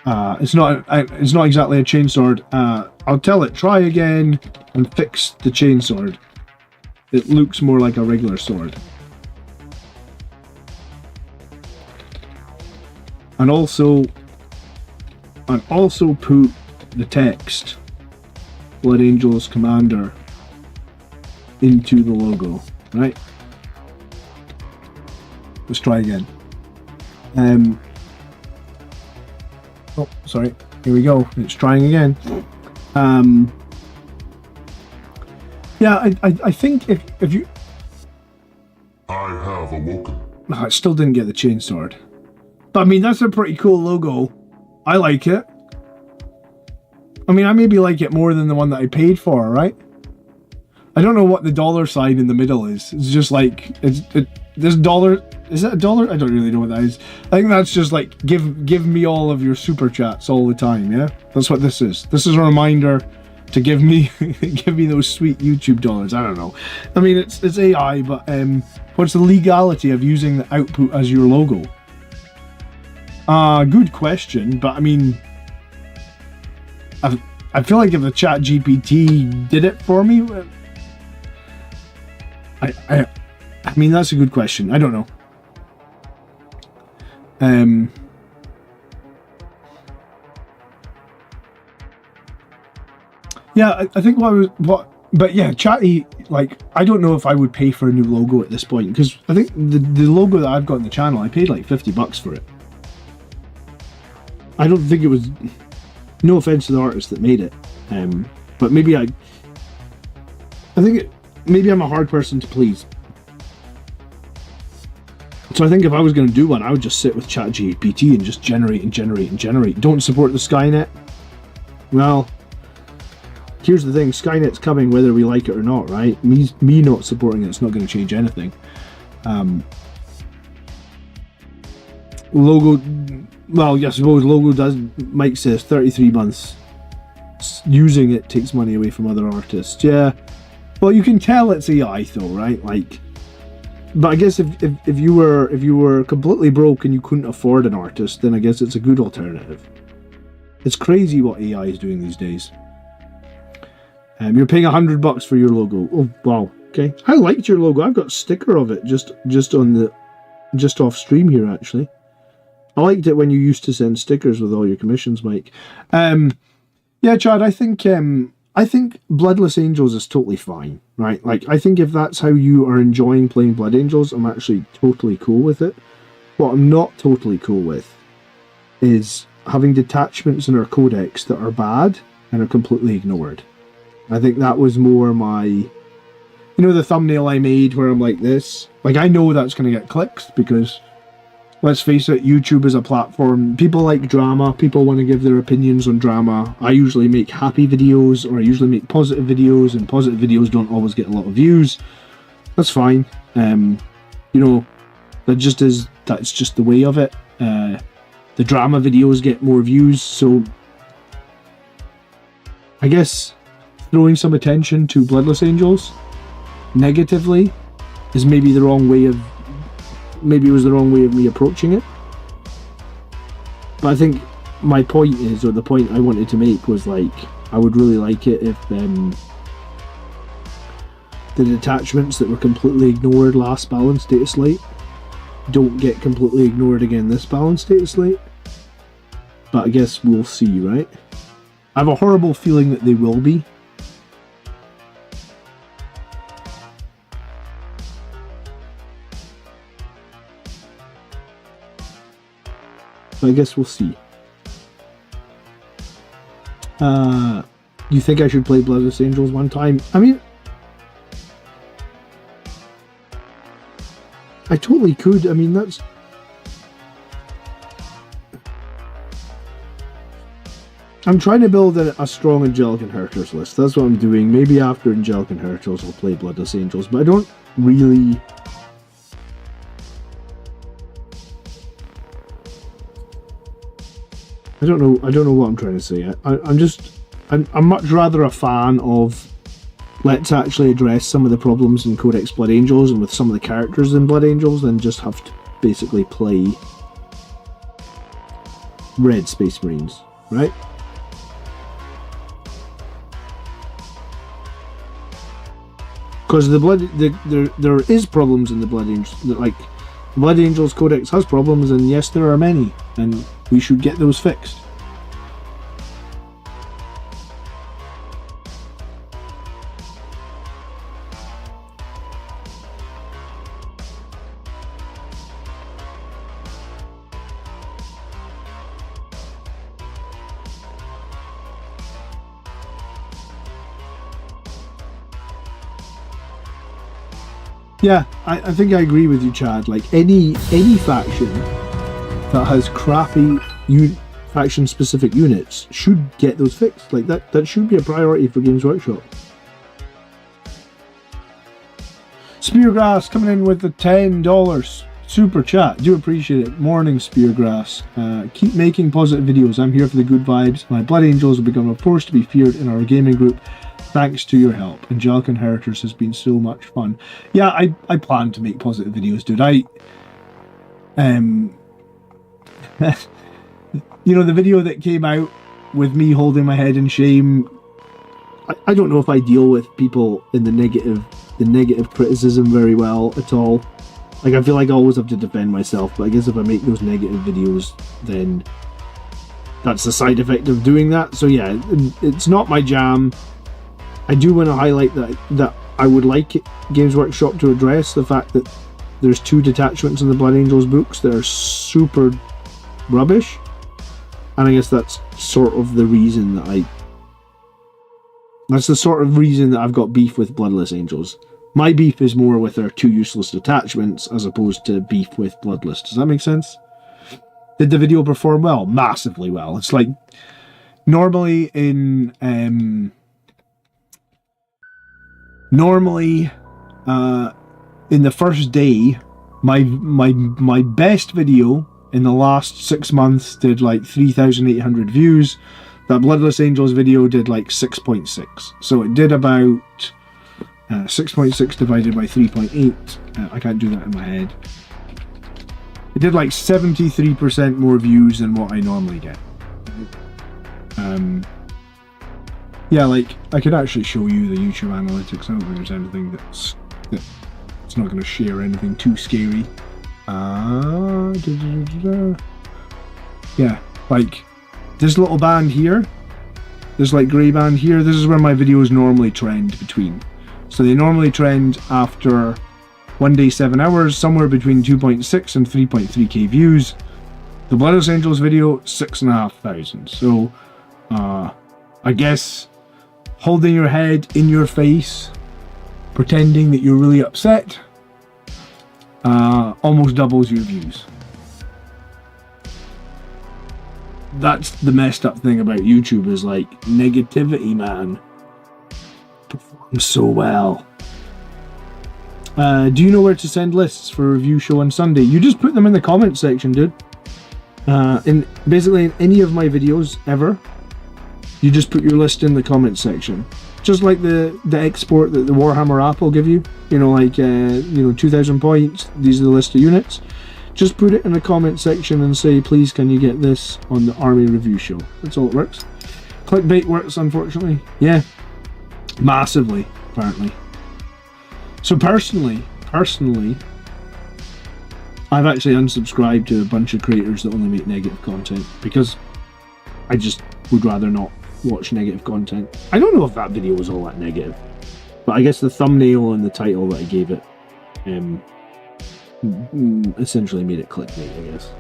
It's not exactly a chainsword. I'll tell it, try again and fix the chainsword. It looks more like a regular sword. And also put the text Blood Angels Commander into the logo, right? Let's try again. Oh, sorry. Here we go. It's trying again. Yeah, I think if you... I have awoken. I still didn't get the chainsword. But I mean, that's a pretty cool logo. I like it. I mean, I maybe like it more than the one that I paid for, right? I don't know what the dollar sign in the middle is. It's just like, this dollar... is that $1? I don't really know what that is. I think that's just like give me all of your super chats all the time. Yeah, that's what this is. This is a reminder to give me give me those sweet YouTube dollars. I don't know. I mean, it's AI, but what's the legality of using the output as your logo? Good question, but I mean, I feel like if the Chat GPT did it for me, I mean, that's a good question. I don't know. Yeah, I think but yeah, Chatty, like, I don't know if I would pay for a new logo at this point, because I think the logo that I've got on the channel, I paid like $50 for it. I don't think it was, no offense to the artist that made it, but maybe maybe I'm a hard person to please. So I think if I was going to do one, I would just sit with ChatGPT and just generate and generate and generate. Don't support the Skynet? Well, here's the thing, Skynet's coming whether we like it or not, right? Me not supporting it's not going to change anything. Logo, well, I suppose logo does, Mike says 33 months. Using it takes money away from other artists. Yeah, well, you can tell it's AI though, right? Like, but I guess if you were completely broke and you couldn't afford an artist, then I guess it's a good alternative. It's crazy what AI is doing these days. You're paying $100 for your logo. Oh wow, okay. I liked your logo. I've got a sticker of it just off stream here actually. I liked it when you used to send stickers with all your commissions, Mike. Yeah, Chad, I think Bloodless Angels is totally fine, right? Like, I think if that's how you are enjoying playing Blood Angels, I'm actually totally cool with it. What I'm not totally cool with is having detachments in our codex that are bad and are completely ignored. I think that was more my, you know, the thumbnail I made where I'm like this. Like, I know that's going to get clicks because, let's face it, YouTube is a platform. People like drama. People want to give their opinions on drama. I usually make happy videos, or I usually make positive videos, and positive videos don't always get a lot of views. That's fine. You know, that's just the way of it. The drama videos get more views, so I guess throwing some attention to Bloodless Angels negatively is maybe the wrong way of, maybe it was the wrong way of me approaching it. But I think my point is, or the point I wanted to make was, like, I would really like it if the detachments that were completely ignored last balance data slate don't get completely ignored again this balance data slate. But I guess we'll see, right? I have a horrible feeling that they will be. I guess we'll see. You think I should play Bloodless Angels one time? I mean, I totally could. I mean, that's... I'm trying to build a strong Angelic Inheritors list. That's what I'm doing. Maybe after Angelic Inheritors I'll play Bloodless Angels, but I don't really... I don't know what I'm trying to say. I'm much rather a fan of, let's actually address some of the problems in Codex Blood Angels and with some of the characters in Blood Angels than just have to basically play Red Space Marines, right? Because there is problems in the Blood Angels, like the Blood Angels Codex has problems, and yes, there are many, and we should get those fixed. Yeah, I think I agree with you, Chad. Like, any faction that has crappy faction-specific units should get those fixed. Like, that should be a priority for Games Workshop. Speargrass coming in with the $10. super chat. Do appreciate it. Morning, Speargrass. Keep making positive videos. I'm here for the good vibes. My Blood Angels will become a force to be feared in our gaming group. Thanks to your help. Angelic Inheritors has been so much fun. Yeah, I plan to make positive videos, dude. You know, the video that came out with me holding my head in shame, I don't know if I deal with people in the negative criticism very well at all. Like, I feel like I always have to defend myself, but I guess if I make those negative videos, then that's the side effect of doing that. So yeah, it's not my jam. I do want to highlight that I would like Games Workshop to address the fact that there's 2 detachments in the Blood Angels books that are super rubbish. And I guess that's sort of the reason that I've got beef with Bloodless Angels. My beef is more with their 2 useless detachments as opposed to beef with Bloodless. Does that make sense? Did the video perform well? Massively well. It's like, normally in the first day, my best video in the last 6 months did like 3,800 views. That Bloodless Angels video did like 6.6. So it did about 6.6 divided by 3.8. I can't do that in my head. It did like 73% more views than what I normally get. Yeah, like, I could actually show you the YouTube analytics. I don't think there's anything that's not going to share anything too scary. Yeah, like, this little band here, this like grey band here, this is where my videos normally trend between. So they normally trend after 1 day 7 hours, somewhere between 2.6 and 3.3k views. The Bloodless Angels video, 6,500. So I guess holding your head in your face, pretending that you're really upset, almost doubles your views. That's the messed up thing about YouTube, is like, negativity, man, performs so well. Do you know where to send lists for a review show on Sunday? You just put them in the comment section, dude. Basically in any of my videos ever, you just put your list in the comment section. Just like the export that the Warhammer app will give you. You know, like, 2,000 points, these are the list of units. Just put it in the comment section and say, please, can you get this on the army review show? That's all it works. Clickbait works, unfortunately. Yeah. Massively, apparently. So personally, I've actually unsubscribed to a bunch of creators that only make negative content, because I just would rather not watch negative content. I don't know if that video was all that negative, but I guess the thumbnail and the title that I gave it essentially made it clickbait, I guess.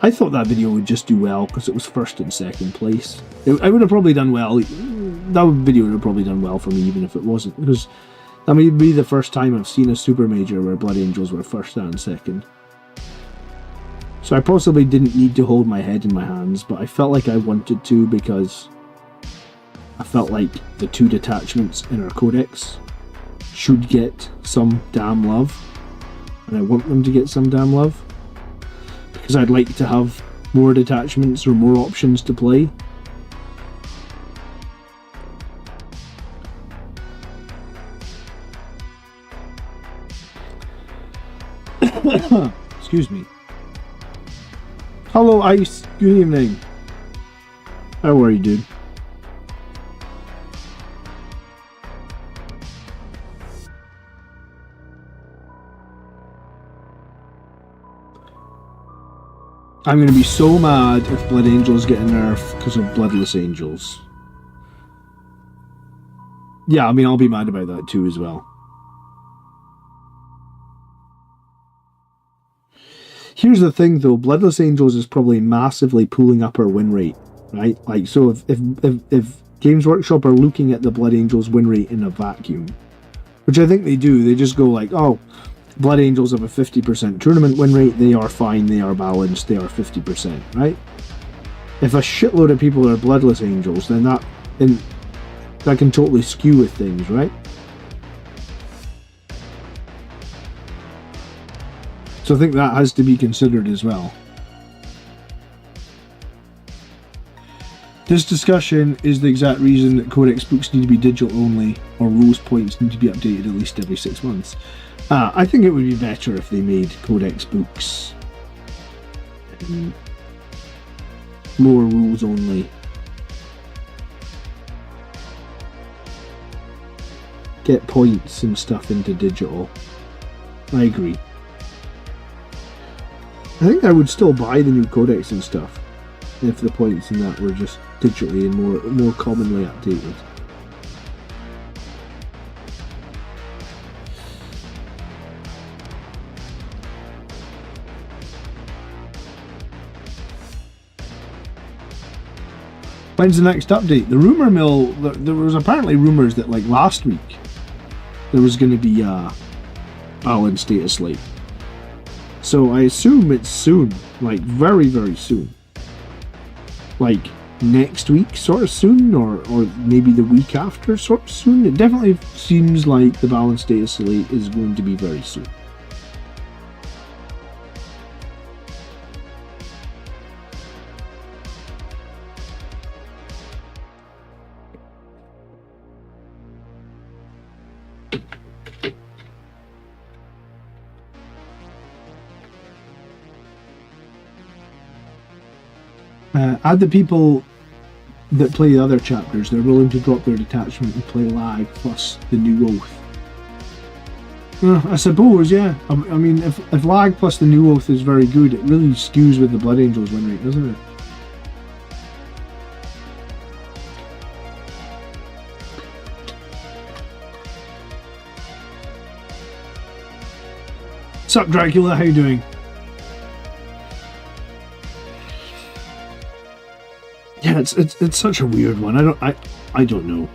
I thought that video would just do well because it was first and second place. I would have probably done well. That video would have probably done well for me even if it wasn't, because that may be the first time I've seen a super major where Blood Angels were first and second. So I possibly didn't need to hold my head in my hands, but I felt like I wanted to, because I felt like the 2 detachments in our codex should get some damn love, and I want them to get some damn love, because I'd like to have more detachments or more options to play. Excuse me. Hello, Ice. Good evening. How are you, dude? I'm gonna be so mad if Blood Angels get a nerf because of Bloodless Angels. Yeah, I mean, I'll be mad about that too as well. Here's the thing though, Bloodless Angels is probably massively pulling up our win rate, right? Like, so if Games Workshop are looking at the Blood Angels win rate in a vacuum, which I think they do, they just go like, oh, Blood Angels have a 50% tournament win rate, they are fine, they are balanced, they are 50%, right? If a shitload of people are Bloodless Angels, then that can totally skew with things, right? So I think that has to be considered as well. This discussion is the exact reason that Codex books need to be digital only, or Rose points need to be updated at least every 6 months. I think it would be better if they made Codex books more rules only. Get points and stuff into digital. I agree. I think I would still buy the new Codex and stuff if the points in that were just digitally and more commonly updated. When's the next update? The rumour mill, there was apparently rumours that like last week there was going to be a balance status late. So I assume it's soon, like very, very soon. Like next week sort of soon, or maybe the week after sort of soon. It definitely seems like the balance status late is going to be very soon. Add the people that play the other chapters. They're willing to drop their detachment and play lag plus the new oath. I suppose, yeah. I mean, if lag plus the new oath is very good, it really skews with the Blood Angels win rate, doesn't it? Sup, Dracula? How you doing? Yeah, it's such a weird one. I don't know.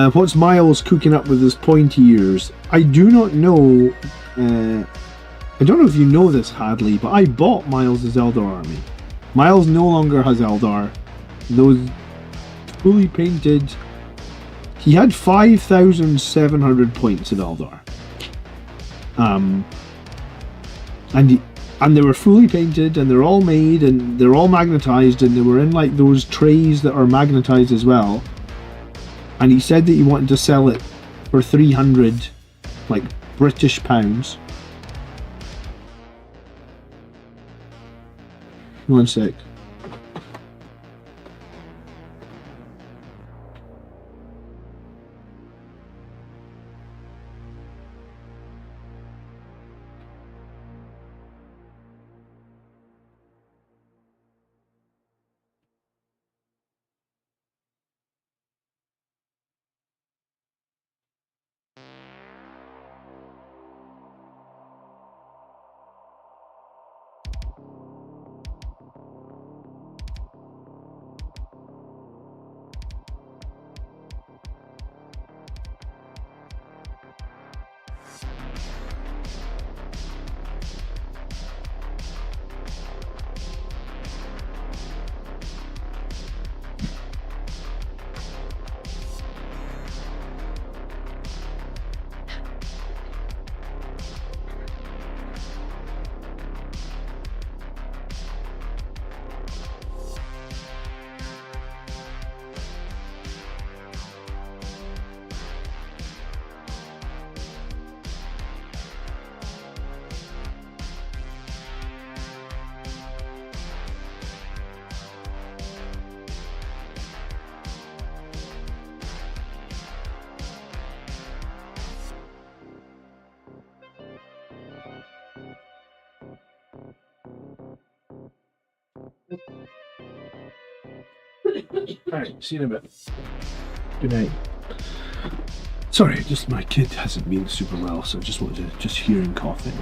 What's Miles cooking up with his pointy ears? I do not know. I don't know if you know this, Hadley, but I bought Miles' Eldar army. Miles no longer has Eldar. Those fully painted. He had 5,700 points of Eldar. And they were fully painted, and they're all made, and they're all magnetized, and they were in like those trays that are magnetized as well. And he said that he wanted to sell it for 300 like British pounds. One sec. Alright, see you in a bit. Good night. Sorry, just my kid hasn't been super well, so I just wanted to just hear him coughing.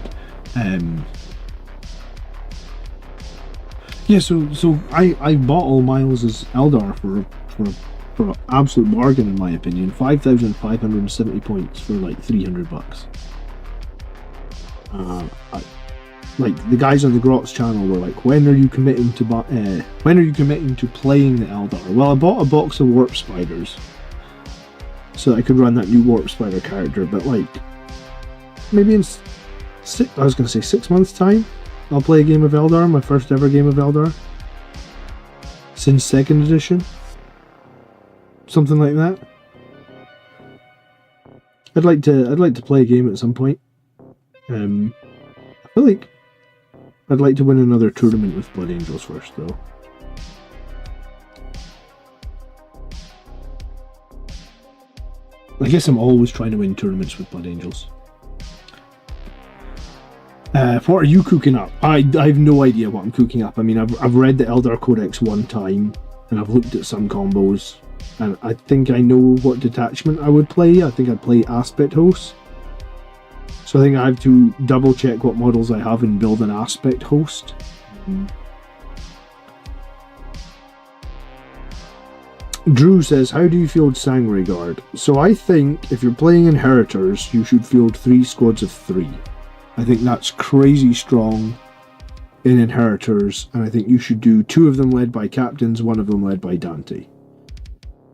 Yeah, so I bought all Miles' Eldar for an absolute bargain in my opinion. 5,570 points for like 300 bucks. Like the guys on the Grot's channel were like, when are you committing to playing the Eldar? Well, I bought a box of warp spiders, so that I could run that new Warp Spider character. But like, maybe in 6 months' time, I'll play a game of Eldar, my first ever game of Eldar since 2nd edition, something like that. I'd like to play a game at some point. I feel like I'd like to win another tournament with Blood Angels first, though. I guess I'm always trying to win tournaments with Blood Angels. What are you cooking up? I have no idea what I'm cooking up. I mean, I've read the Eldar Codex one time, and I've looked at some combos, and I think I know what detachment I would play. I think I'd play Aspect Host. So I think I have to double check what models I have and build an Aspect Host. Drew says, how do you field Sangray Guard? So I think if you're playing Inheritors, you should field 3 squads of 3. I think that's crazy strong in Inheritors, and I think you should do 2 of them led by captains, 1 of them led by Dante.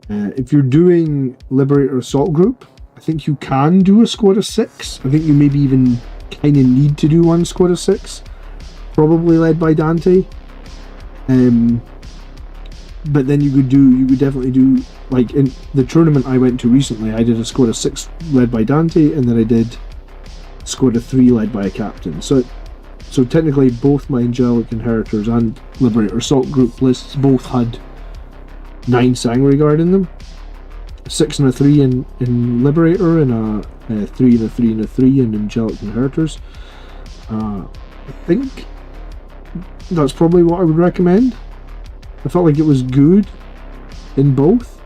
If you're doing Liberator Assault Group, I think you can do a squad of 6. I think you maybe even kind of need to do 1 squad of 6, probably led by Dante. But then you could definitely do, like in the tournament I went to recently, I did a squad of 6 led by Dante, and then I did a squad of 3 led by a captain. So technically both my Angelic Inheritors and Liberator Assault Group lists both had 9 Sangray Guard in them. 6 and a 3 in Liberator, and a 3 and a 3 and a 3 in Angelic Inheritors. I think that's probably what I would recommend. I felt like it was good in both.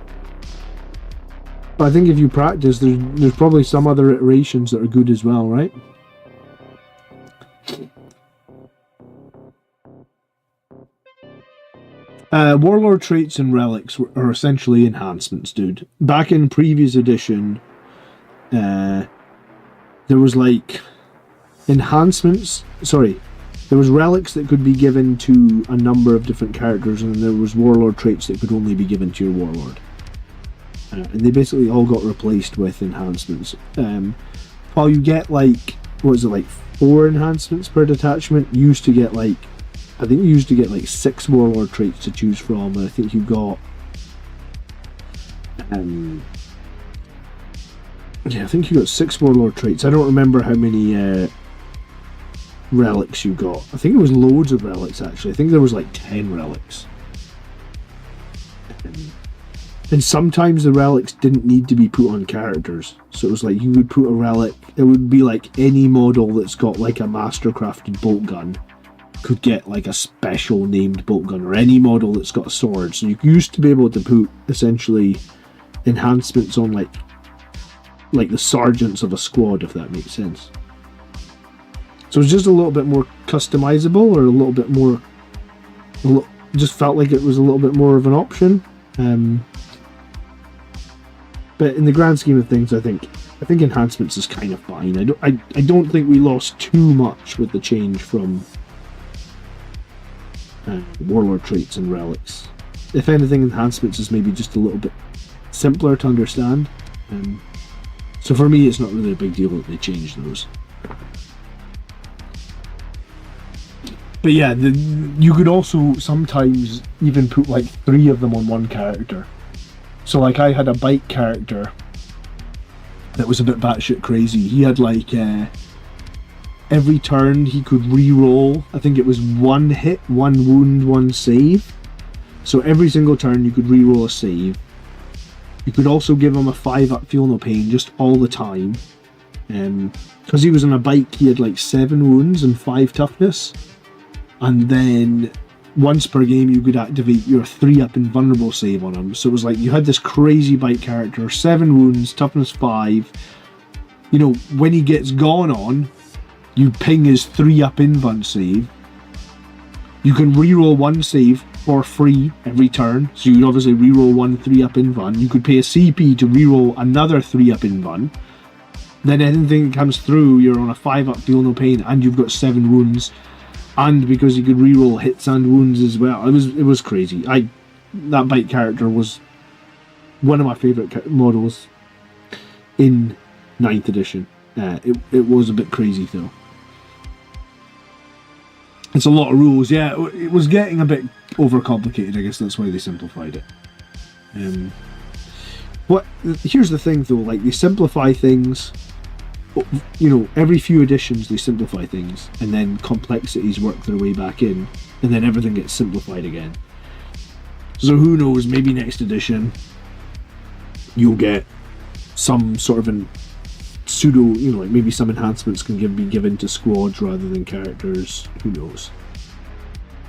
But I think if you practice, there's probably some other iterations that are good as well, right? Warlord traits and relics are essentially enhancements, dude. Back in previous edition, there was like enhancements. Sorry, there was relics that could be given to a number of different characters, and there was warlord traits that could only be given to your warlord. And they basically all got replaced with enhancements. While you get like, what is it, like 4 enhancements per detachment, you used to get like, I think you used to get like 6 warlord traits to choose from, and I think you got I think you got 6 warlord traits. I don't remember how many relics you got. I think it was loads of relics actually. I think there was like 10 relics. And sometimes the relics didn't need to be put on characters. So it was like you would put a relic, it would be like any model that's got like a mastercrafted bolt gun could get like a special named bolt gun, or any model that's got a sword. So you used to be able to put essentially enhancements on like the sergeants of a squad, if that makes sense. So it's just a little bit more customizable, or a little bit more, just felt like it was a little bit more of an option. But in the grand scheme of things, I think enhancements is kind of fine. I don't think we lost too much with the change from warlord traits and relics. If anything, enhancements is maybe just a little bit simpler to understand. So for me, it's not really a big deal that they changed those. But yeah, you could also sometimes even put like 3 of them on one character. So like I had a bike character that was a bit batshit crazy. He had like every turn he could re-roll, I think it was 1 hit, 1 wound, 1 save. So every single turn you could re-roll a save. You could also give him a 5-up feel no pain just all the time. Because he was on a bike, he had like 7 wounds and 5 toughness. And then once per game you could activate your 3-up invulnerable save on him. So it was like you had this crazy bike character, 7 wounds, toughness 5. You know, when he gets gone on, you ping his 3-up invuln save. You can reroll 1 save for free every turn. So you'd obviously reroll 1 3-up invuln. You could pay a CP to reroll another 3-up invuln. Then anything that comes through, you're on a 5-up feel no pain, and you've got 7 wounds. And because you could reroll hits and wounds as well, it was crazy. That bike character was one of my favourite models in 9th edition. It was a bit crazy though. It's a lot of rules, yeah. It was getting a bit overcomplicated. I guess that's why they simplified it. Here's the thing though, like they simplify things. You know, every few editions they simplify things, and then complexities work their way back in, and then everything gets simplified again. So who knows? Maybe next edition you'll get some sort of an pseudo, you know, like maybe some enhancements can be given to squads rather than characters. Who knows?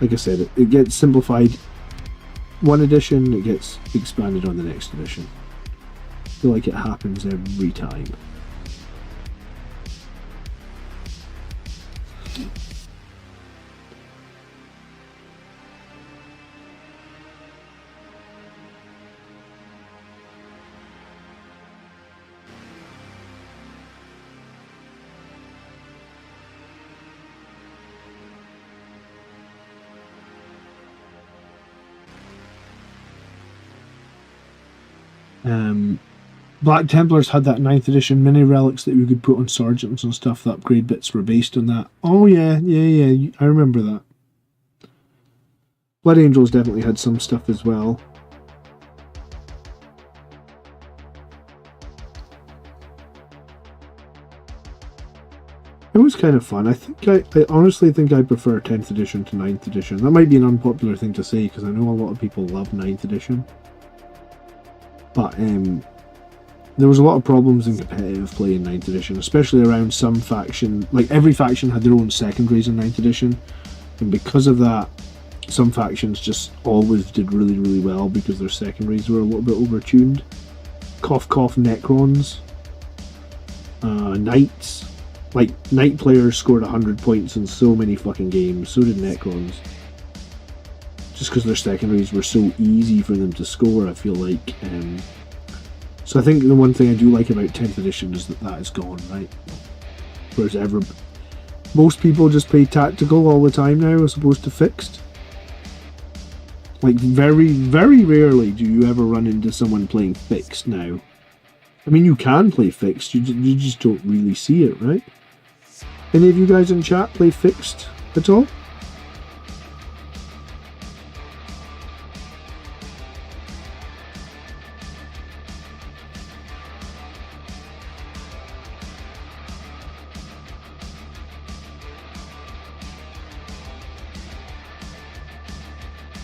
Like I said, it gets simplified one edition, it gets expanded on the next edition. I feel like it happens every time. Black Templars had that 9th edition mini relics that we could put on sergeants and stuff. The upgrade bits were based on that. Oh yeah, I remember that. Blood Angels definitely had some stuff as well. It was kind of fun. I honestly think I prefer 10th edition to 9th edition. That might be an unpopular thing to say because I know a lot of people love 9th edition. But there was a lot of problems in competitive play in 9th edition, especially around some faction. Like every faction had their own secondaries in 9th edition, and because of that, some factions just always did really, really well because their secondaries were a little bit overtuned. Cough cough Necrons. Knights. Like, Knight players scored 100 points in so many fucking games, so did Necrons. Just because their secondaries were so easy for them to score, I feel like. So I think the one thing I do like about 10th edition is that is gone, right? Whereas most people just play tactical all the time now as opposed to fixed. Like very, very rarely do you ever run into someone playing fixed now. I mean, you can play fixed, you just don't really see it, right? Any of you guys in chat play fixed at all?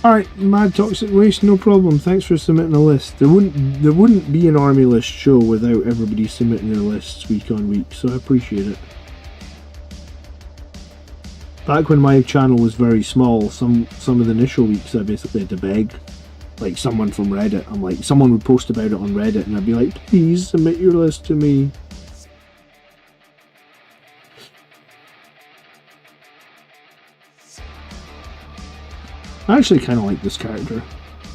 Alright, Mad Toxic Waste, no problem. Thanks for submitting a list. There wouldn't be an army list show without everybody submitting their lists week on week, so I appreciate it. Back when my channel was very small, some of the initial weeks I basically had to beg, like someone from Reddit. I'm like, someone would post about it on Reddit and I'd be like, please submit your list to me. I actually kind of like this character.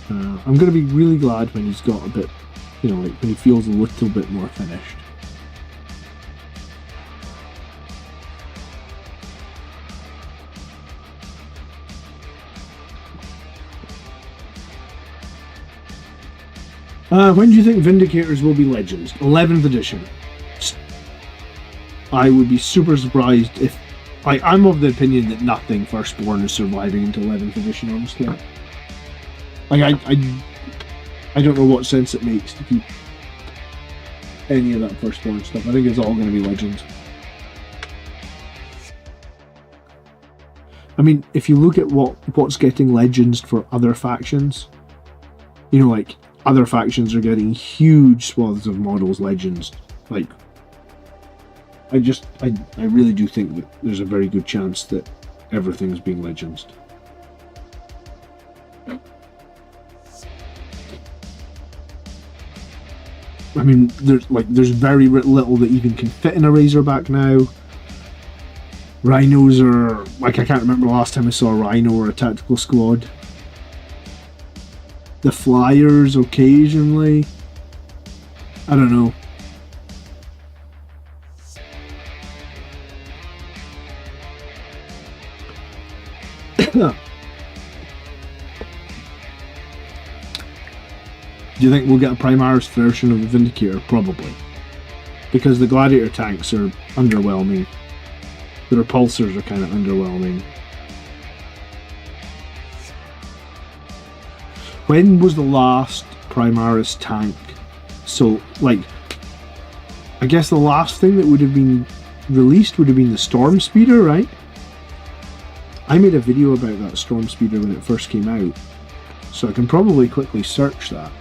I'm going to be really glad when he's got a bit, you know, like when he feels a little bit more finished. When do you think Vindicators will be legends? 11th edition. I would be super surprised if... I'm of the opinion that nothing Firstborn is surviving into 11th edition, honestly. Like, I don't know what sense it makes to keep any of that Firstborn stuff. I think it's all going to be legends. I mean, if you look at what's getting legends for other factions, you know, like, other factions are getting huge swaths of models legends. Like, I really do think that there's a very good chance that everything's being legends. I mean, there's very little that even can fit in a Razorback now. Rhinos are, like, I can't remember the last time I saw a Rhino or a tactical squad. The Flyers occasionally. I don't know. Do you think we'll get a Primaris version of the Vindicator? Probably. because the gladiator tanks are underwhelming. The repulsors are kind of underwhelming. When was the last Primaris tank? So, like, I guess the last thing that would have been released would have been the Storm Speeder, right? I made a video about that Storm Speeder when it first came out, so I can probably quickly search that.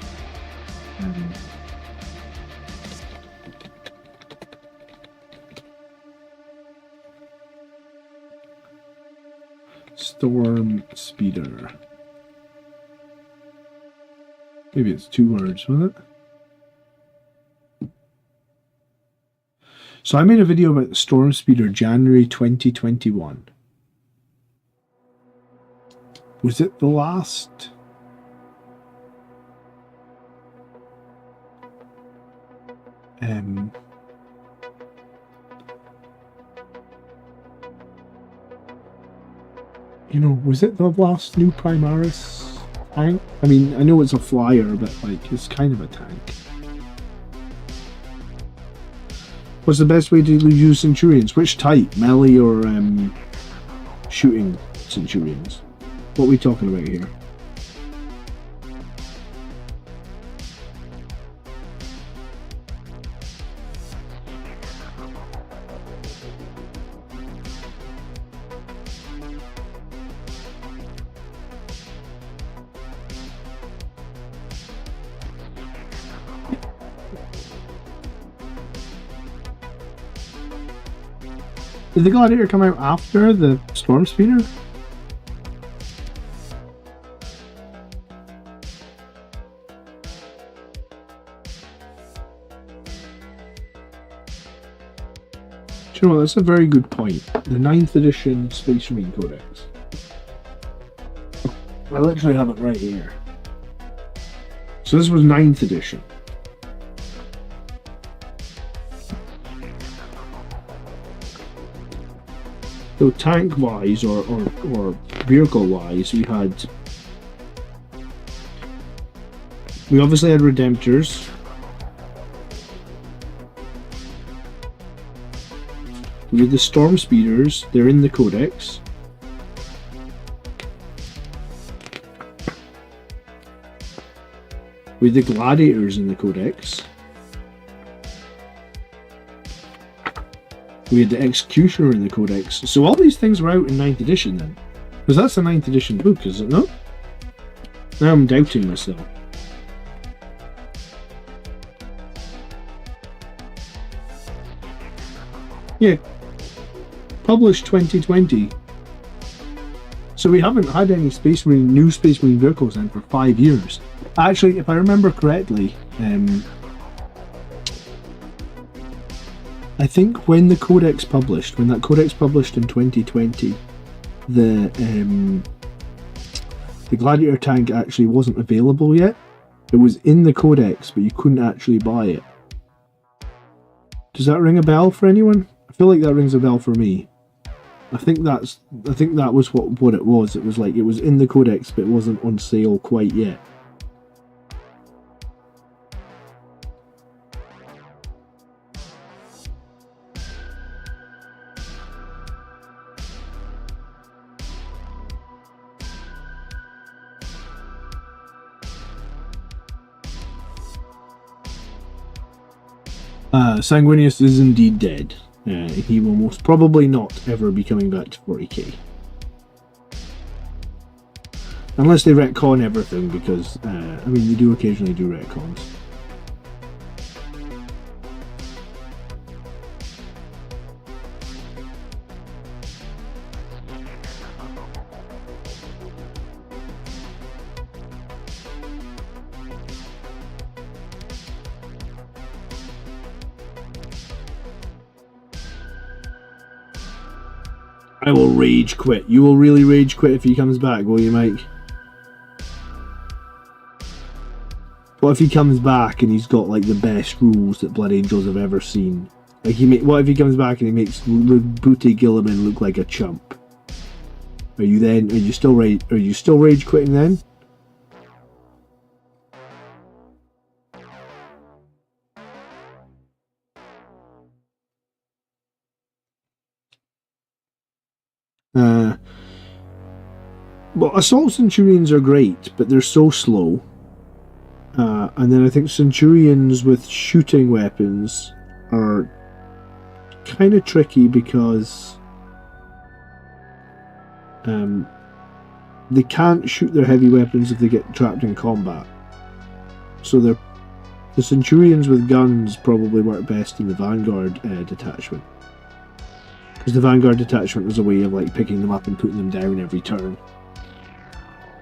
Storm Speeder. Maybe it's 2 words, was it? So I made a video about the Storm Speeder January 2021. Was it the last? You know, was it the last new Primaris tank? I mean, I know it's a flyer, but like, it's kind of a tank. What's the best way to use Centurions? Which type? Melee or shooting Centurions? What are we talking about here? Did the Gladiator come out after the Storm Speeder? Do you know what, that's a very good point. The 9th edition Space Marine Codex. I literally have it right here. So this was 9th edition. So tank-wise or vehicle-wise, we obviously had Redemptors. We had the Storm Speeders, they're in the Codex. We had the Gladiators in the Codex. We had the Executioner in the Codex. So all these things were out in 9th edition then. Because that's a 9th edition book, is it not? Now I'm doubting myself. Yeah. Published 2020. So we haven't had any new Space Marine vehicles then for 5 years. Actually, if I remember correctly, I think when that Codex published in 2020, the Gladiator tank actually wasn't available yet. It was in the Codex, but you couldn't actually buy it. Does that ring a bell for anyone? I feel like that rings a bell for me. I think that was what it was. It was like it was in the Codex, but it wasn't on sale quite yet. Sanguinius is indeed dead. He will most probably not ever be coming back to 40k. Unless they retcon everything, because, I mean, they do occasionally do retcons. I will rage quit. You will really rage quit if he comes back, will you, Mike? What if he comes back and he's got like the best rules that Blood Angels have ever seen? Like what if he comes back and he makes Booty Gilliman look like a chump? Are you still rage quitting then? Well, Assault Centurions are great, but they're so slow. And then I think Centurions with shooting weapons are kind of tricky because they can't shoot their heavy weapons if they get trapped in combat. So the Centurions with guns probably work best in the Vanguard detachment. Because the Vanguard detachment is a way of like picking them up and putting them down every turn.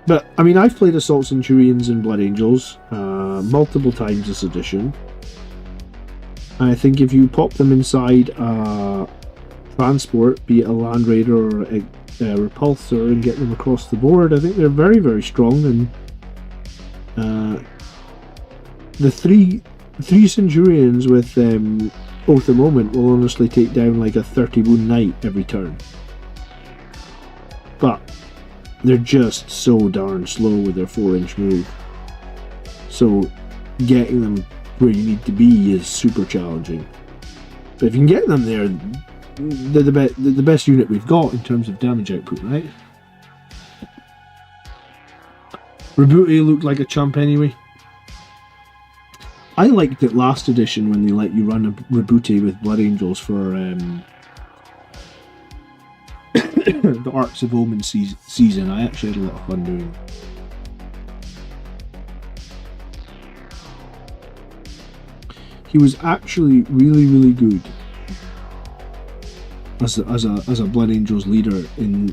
But, I mean, I've played Assault Centurions and Blood Angels multiple times this edition. And I think if you pop them inside a transport, be it a Land Raider or a Repulsor, and get them across the board, I think they're very, very strong. And the three Centurions with Oath of Moment will honestly take down like a 30 wound knight every turn. But they're just so darn slow with their 4-inch move. So getting them where you need to be is super challenging. But if you can get them there, they're the best unit we've got in terms of damage output, right? Rebuti looked like a chump anyway. I liked it last edition when they let you run a Rebuti with Blood Angels for the Arcs of Omen season. I actually had a lot of fun doing it. He was actually really, really good as a Blood Angels leader in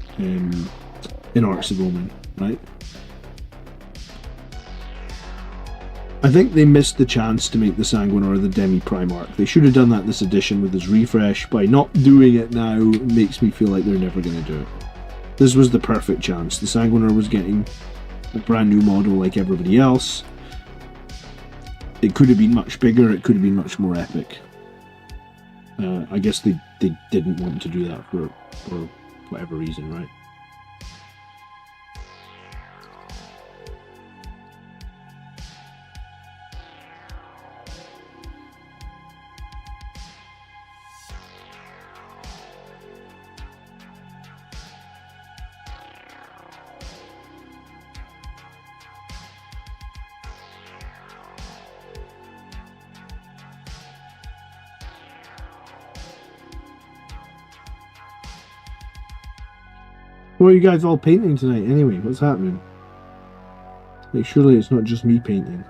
Arcs of Omen, right? I think they missed the chance to make the Sanguinor the Demi-Primarch. They should have done that this edition with his refresh. By not doing it now, it makes me feel like they're never going to do it. This was the perfect chance. The Sanguinor was getting a brand new model like everybody else. It could have been much bigger, it could have been much more epic. I guess they didn't want to do that for whatever reason, right? What are you guys all painting tonight anyway? What's happening? Like, surely it's not just me painting.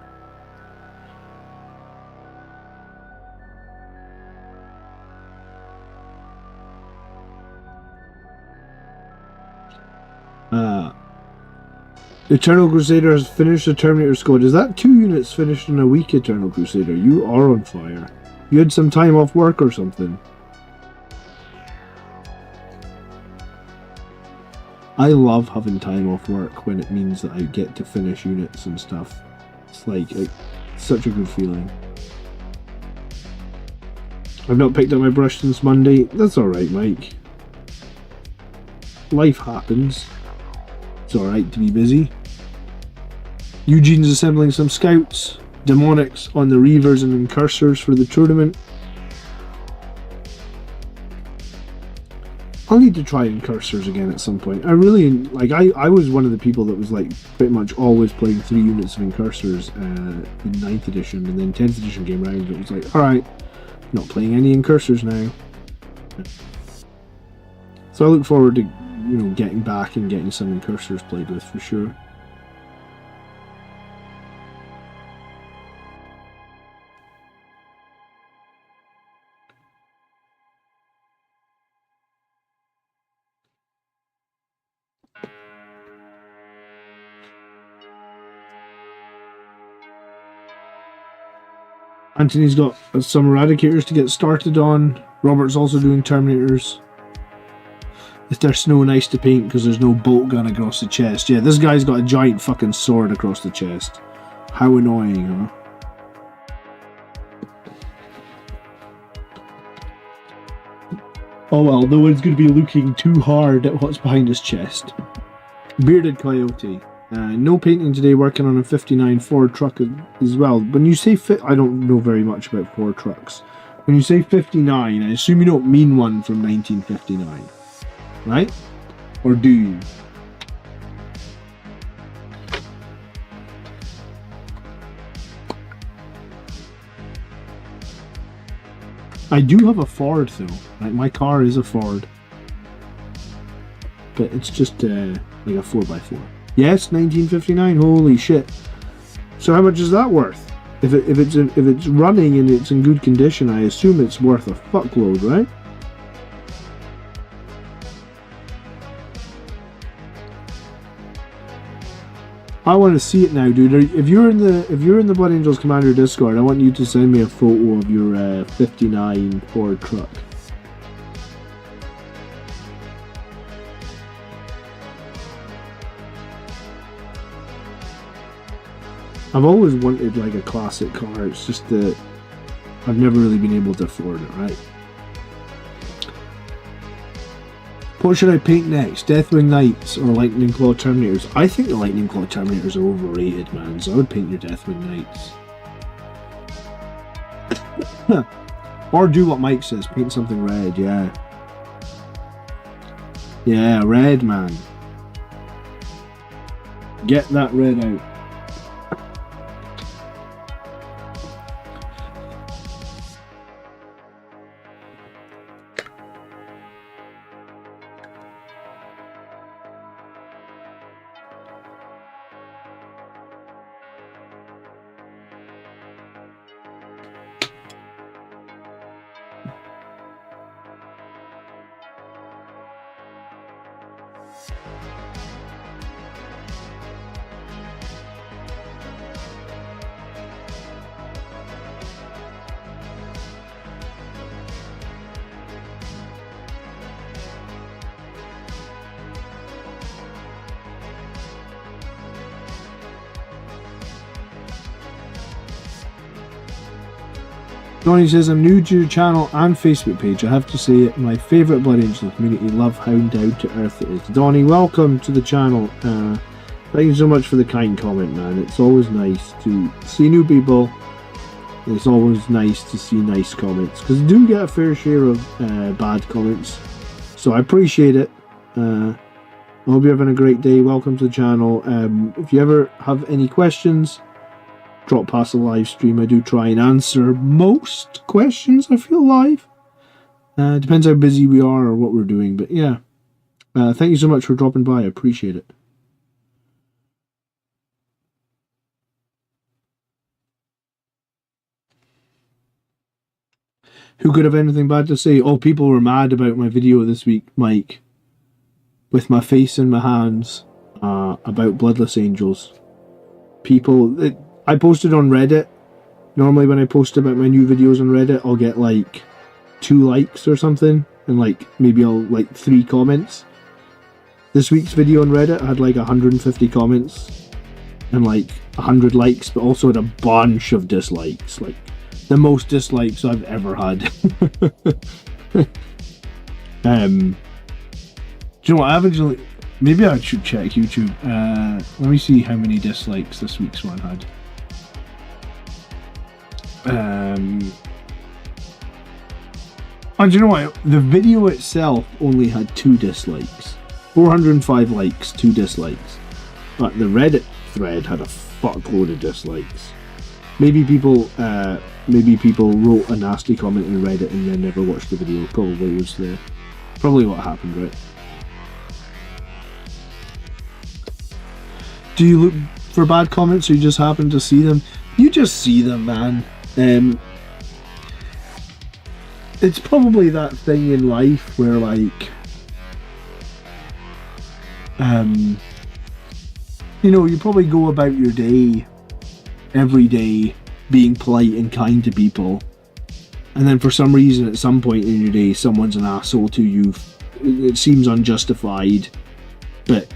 Eternal Crusader has finished the Terminator squad. Is that 2 units finished in a week, Eternal Crusader? You are on fire. You had some time off work or something. I love having time off work when it means that I get to finish units and stuff. It's like such a good feeling. I've not picked up my brush since Monday. That's alright, Mike. Life happens. It's alright to be busy. Eugene's assembling some scouts. Demonics on the Reavers and Incursors for the tournament. I'll need to try Incursors again at some point. I really, like, I was one of the people that was like pretty much always playing 3 units of Incursors in 9th edition, and then 10th edition came around and it was like, alright, not playing any Incursors now. So I look forward to, you know, getting back and getting some Incursors played with for sure. Anthony's got some Eradicators to get started on. Robert's also doing Terminators. If there's snow and ice to paint because there's no bolt gun across the chest. Yeah, this guy's got a giant fucking sword across the chest. How annoying, huh? Oh well, no one's going to be looking too hard at what's behind his chest. Bearded Coyote. No painting today, working on a 59 Ford truck as well. When you say I don't know very much about Ford trucks. When you say 59, I assume you don't mean one from 1959, right? Or do you? I do have a Ford though. Like my car is a Ford. But it's just like a 4x4. Yes, 1959. Holy shit! So how much is that worth? If it's running and it's in good condition, I assume it's worth a fuckload, right? I want to see it now, dude. If you're in the Blood Angels Commander Discord, I want you to send me a photo of your 59 Ford truck. I've always wanted like a classic car. It's just that I've never really been able to afford it, right? What should I paint next? Deathwing Knights or Lightning Claw Terminators? I think the Lightning Claw Terminators are overrated, man, so I would paint your Deathwing Knights. Or do what Mike says, paint something red, yeah. Yeah, red, man. Get that red out. Donnie says, I'm new to your channel and Facebook page. I have to say, my favourite Blood Angel community. Love how down to earth it is. Donnie, welcome to the channel. Thank you so much for the kind comment, man. It's always nice to see new people. It's always nice to see nice comments, because I do get a fair share of bad comments. So I appreciate it. I hope you're having a great day. Welcome to the channel. If you ever have any questions, drop past the live stream. I do try and answer most questions, I feel, live. Depends how busy we are or what we're doing, but yeah. Thank you so much for dropping by. I appreciate it. Who could have anything bad to say? Oh, people were mad about my video this week, Mike, with my face in my hands, about Bloodless Angels. I posted on Reddit. Normally when I post about my new videos on Reddit, I'll get like 2 likes or something, and like maybe I'll like 3 comments. This week's video on Reddit had like 150 comments and like 100 likes, but also had a bunch of dislikes, like the most dislikes I've ever had. Do you know what? Maybe I should check YouTube. Let me see how many dislikes this week's one had. Oh, do you know what? The video itself only had 2 dislikes. 405 likes, 2 dislikes. But the Reddit thread had a fuckload of dislikes. Maybe people wrote a nasty comment in Reddit and then never watched the video. Probably what happened, right? Do you look for bad comments or you just happen to see them? You just see them, man. It's probably that thing in life where, like, you probably go about your day, every day, being polite and kind to people, and then for some reason at some point in your day someone's an asshole to you. It seems unjustified, but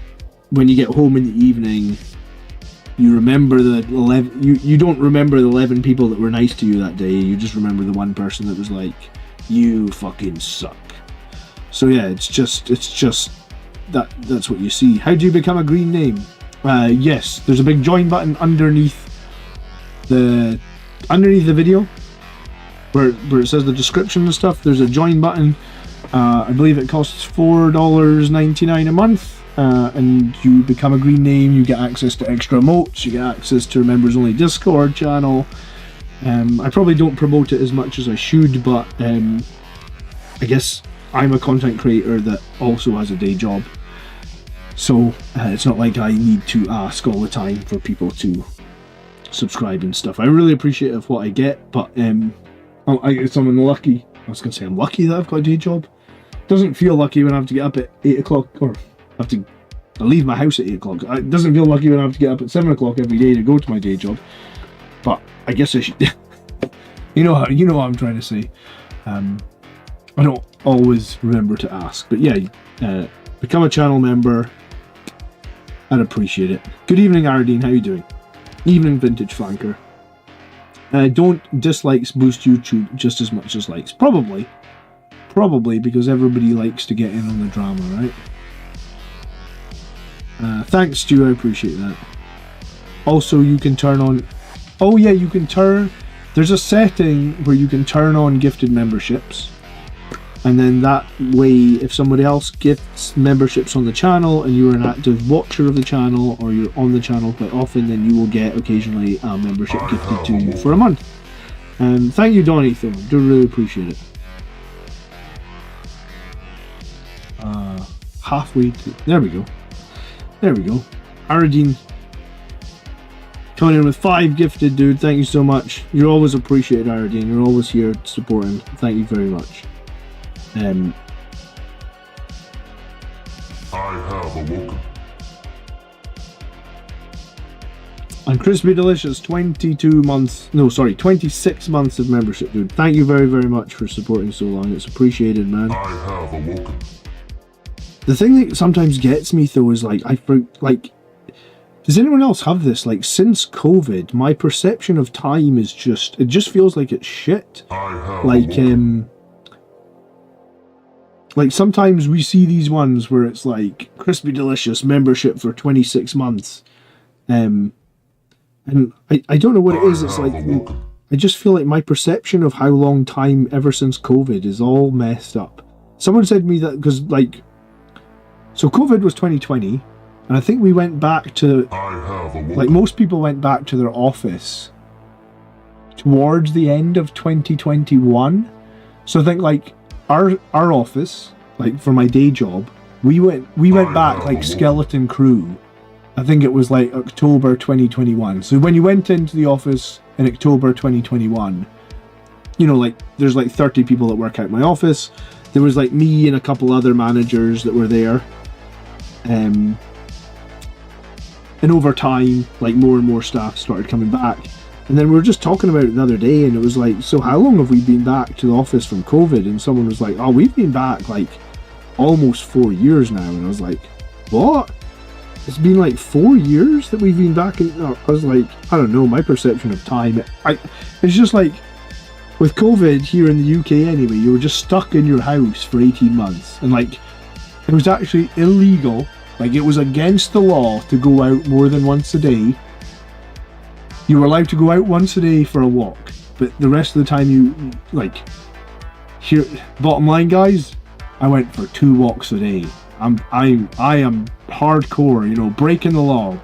when you get home in the evening, you remember the 11. You don't remember the 11 people that were nice to you that day. You just remember the one person that was like, "You fucking suck." So yeah, it's just that's what you see. How do you become a green name? Yes, there's a big join button underneath the video where it says the description and stuff. There's a join button. I believe it costs $4.99 a month, and you become a green name. You get access to extra emotes, you get access to a members only Discord channel. I probably don't promote it as much as I should, but I guess I'm a content creator that also has a day job, so it's not like I need to ask all the time for people to subscribe and stuff. I really appreciate of what I get, but I guess I'm unlucky. I was going to say I'm lucky that I've got a day job. Doesn't feel lucky when I have to get up at 8 o'clock, or I leave my house at 8 o'clock. It doesn't feel lucky when I have to get up at 7 o'clock every day to go to my day job. But I guess I should. you know what I'm trying to say. I don't always remember to ask, but yeah, become a channel member. I'd appreciate it. Good evening, Aradine. How you doing? Evening, Vintage Flanker. Don't dislikes boost YouTube just as much as likes? Probably because everybody likes to get in on the drama, right? Thanks, Stu. I appreciate that. Also, you can turn on. Oh yeah, you can turn. There's a setting where you can turn on gifted memberships, and then that way, if somebody else gifts memberships on the channel and you're an active watcher of the channel, or you're on the channel quite often, then you will get occasionally a membership gifted to you for a month. And thank you, Donnie, though. Do really appreciate it. Halfway to... There we go. Aradine coming in with 5 gifted, dude. Thank you so much. You're always appreciated, Aradine. You're always here supporting. Thank you very much. I have awoken. And Crispy Delicious, 26 months of membership, dude. Thank you very, very much for supporting so long. It's appreciated, man. I have awoken. The thing that sometimes gets me, though, is does anyone else have this? Like, since COVID, my perception of time is it just feels like it's shit. I have awoken. Like, sometimes we see these ones where it's like, Crispy Delicious, membership for 26 months. And I don't know what it is. It's like, I just feel like my perception of how long time ever since COVID is all messed up. Someone said to me that, because, like, so COVID was 2020, and I think we went back to, like, most people went back to their office towards the end of 2021. So I think, like, our office, like, for my day job, we went back like skeleton crew. I think it was like October 2021. So when you went into the office in October 2021, you know, like, there's like 30 people that work out my office. There was like me and a couple other managers that were there. And over time, like, more and more staff started coming back. And then we were just talking about it the other day, and it was like, so how long have we been back to the office from COVID? And someone was like, oh, we've been back like almost 4 years now. And I was like, what? It's been like 4 years that we've been back? And I was like, I don't know, my perception of time, it's just like, with COVID here in the UK anyway, you were just stuck in your house for 18 months. And like, it was actually illegal. Like, it was against the law to go out more than once a day. You were allowed to go out once a day for a walk, but the rest of the time you, like, here, bottom line, guys, I went for 2 walks a day. I am hardcore, you know, breaking the law.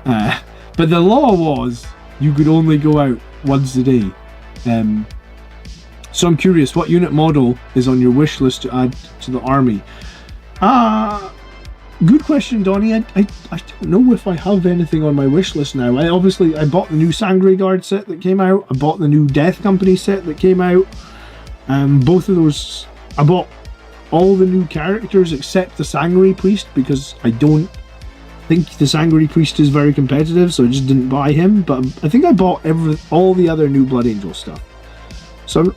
But the law was, you could only go out once a day. So I'm curious, what unit model is on your wish list to add to the army? Good question, Donnie. I don't know if I have anything on my wish list now. I bought the new Sangre Guard set that came out. I bought the new Death Company set that came out. Both of those, I bought all the new characters except the Sangre Priest, because I don't think the Sangre Priest is very competitive, so I just didn't buy him. But I think I bought all the other new Blood Angel stuff. So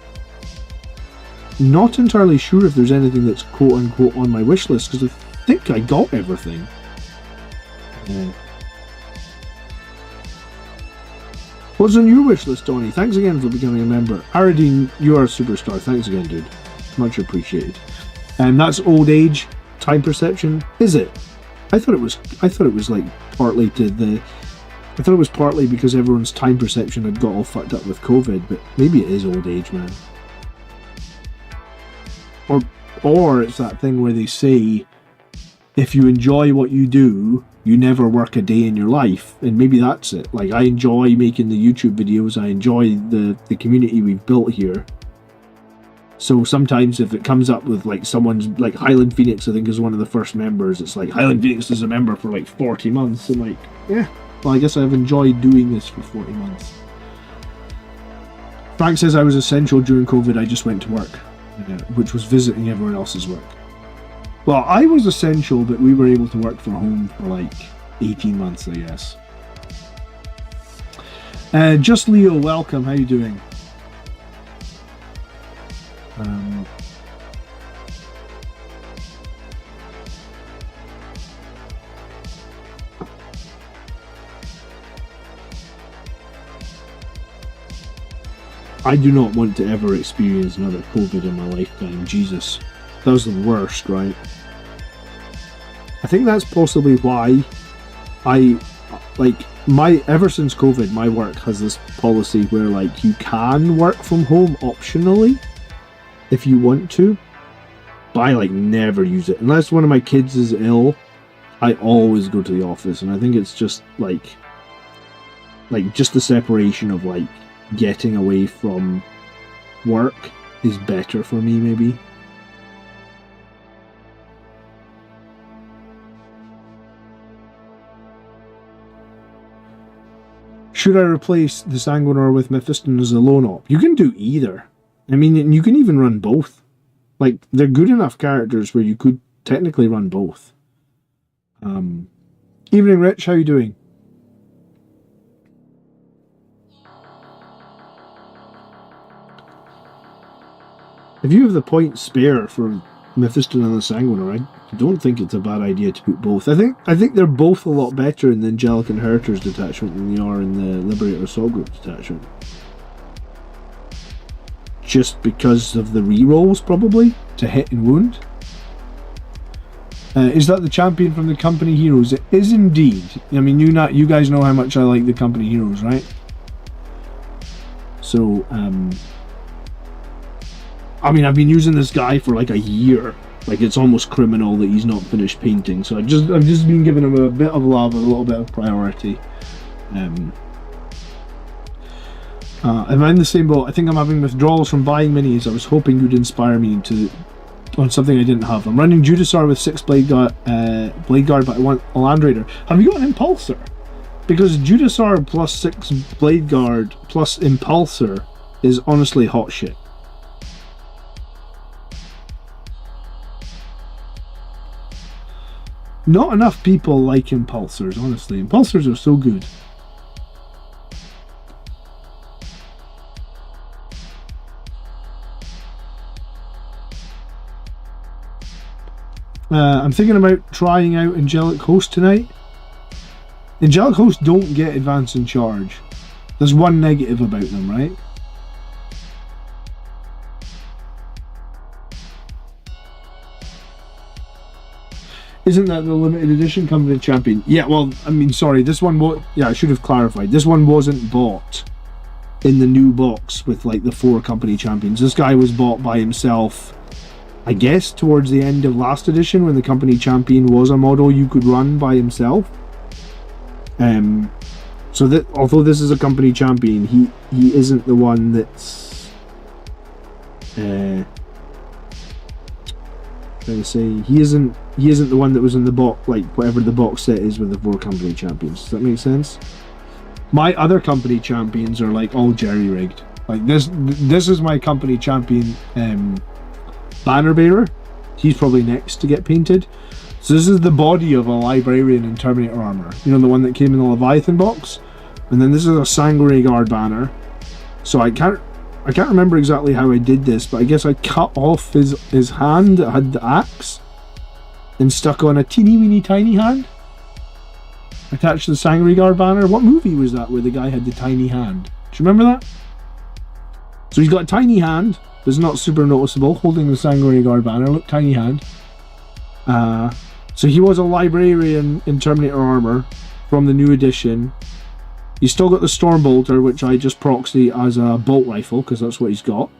I'm not entirely sure if there's anything that's quote-unquote on my wish list, because I think I got everything. What's on your wish list, Donnie? Thanks again for becoming a member. Aradine, you are a superstar. Thanks again, dude. Much appreciated. And that's old age, time perception. Is it? I thought it was like partly because everyone's time perception had got all fucked up with COVID, but maybe it is old age, man. or it's that thing where they say, if you enjoy what you do, you never work a day in your life. And maybe that's it. Like, I enjoy making the YouTube videos. I enjoy the community we've built here. So sometimes if it comes up with like someone's, like Highland Phoenix, I think is one of the first members. It's like, Highland Phoenix is a member for like 40 months. I'm like, yeah, well, I guess I've enjoyed doing this for 40 months. Frank says I was essential during COVID. I just went to work, which was visiting everyone else's work. Well, I was essential, but we were able to work from home for like 18 months, I guess. Just Leo, welcome. How you doing? I do not want to ever experience another COVID in my lifetime. Jesus. That was the worst, right? I think that's possibly why ever since COVID, my work has this policy where, like, you can work from home optionally if you want to, but I, like, never use it. Unless one of my kids is ill, I always go to the office, and I think it's just, like just the separation of, like, getting away from work is better for me, maybe. Should I replace the Sanguinor with Mephiston as a lone op? You can do either. I mean, you can even run both. Like, they're good enough characters where you could technically run both. Evening, Rich. How you doing? If you have the points spare for Mephiston and the Sanguinor, I don't think it's a bad idea to put both. I think they're both a lot better in the Angelic Inheritors detachment than they are in the Liberator Assault Group detachment. Just because of the rerolls, probably, to hit and wound. Is that the champion from the Company Heroes? It is indeed. I mean, you guys know how much I like the Company Heroes, right? So, I mean, I've been using this guy for like a year. Like, it's almost criminal that he's not finished painting. So I've just been giving him a bit of love, a little bit of priority. Am I in the same boat? I think I'm having withdrawals from buying minis. I was hoping you'd inspire me on something I didn't have. I'm running Judasar with 6 Blade Guard, but I want a Land Raider. Have you got an Impulsor? Because Judasar plus 6 Blade Guard plus Impulsor is honestly hot shit. Not enough people like Impulsors, honestly. Impulsors are so good. I'm thinking about trying out Angelic Host tonight. Angelic Hosts don't get advance in charge. There's one negative about them, right? Isn't that the limited edition Company Champion? Yeah, well, I mean, sorry, this one I should have clarified. This one wasn't bought in the new box with, like, the 4 Company Champions. This guy was bought by himself, I guess, towards the end of last edition, when the Company Champion was a model you could run by himself. So that, although this is a Company Champion, he isn't the one that's trying to say, he isn't the one that was in the box, like whatever the box set is with the 4 Company Champions. Does that make sense? My other Company Champions are like all jerry-rigged. Like this is my Company Champion banner bearer. He's probably next to get painted. So this is the body of a Librarian in Terminator armor. You know, the one that came in the Leviathan box? And then this is a Sanguinary Guard banner. So I can't remember exactly how I did this, but I guess I cut off his hand that had the axe and stuck on a teeny weeny tiny hand. Attached to the Sanguinary Guard banner. What movie was that where the guy had the tiny hand? Do you remember that? So he's got a tiny hand that's not super noticeable, holding the Sanguinary Guard banner. Look, tiny hand. So he was a Librarian in Terminator armor from the new edition. He's still got the Stormbolter, which I just proxy as a bolt rifle, because that's what he's got.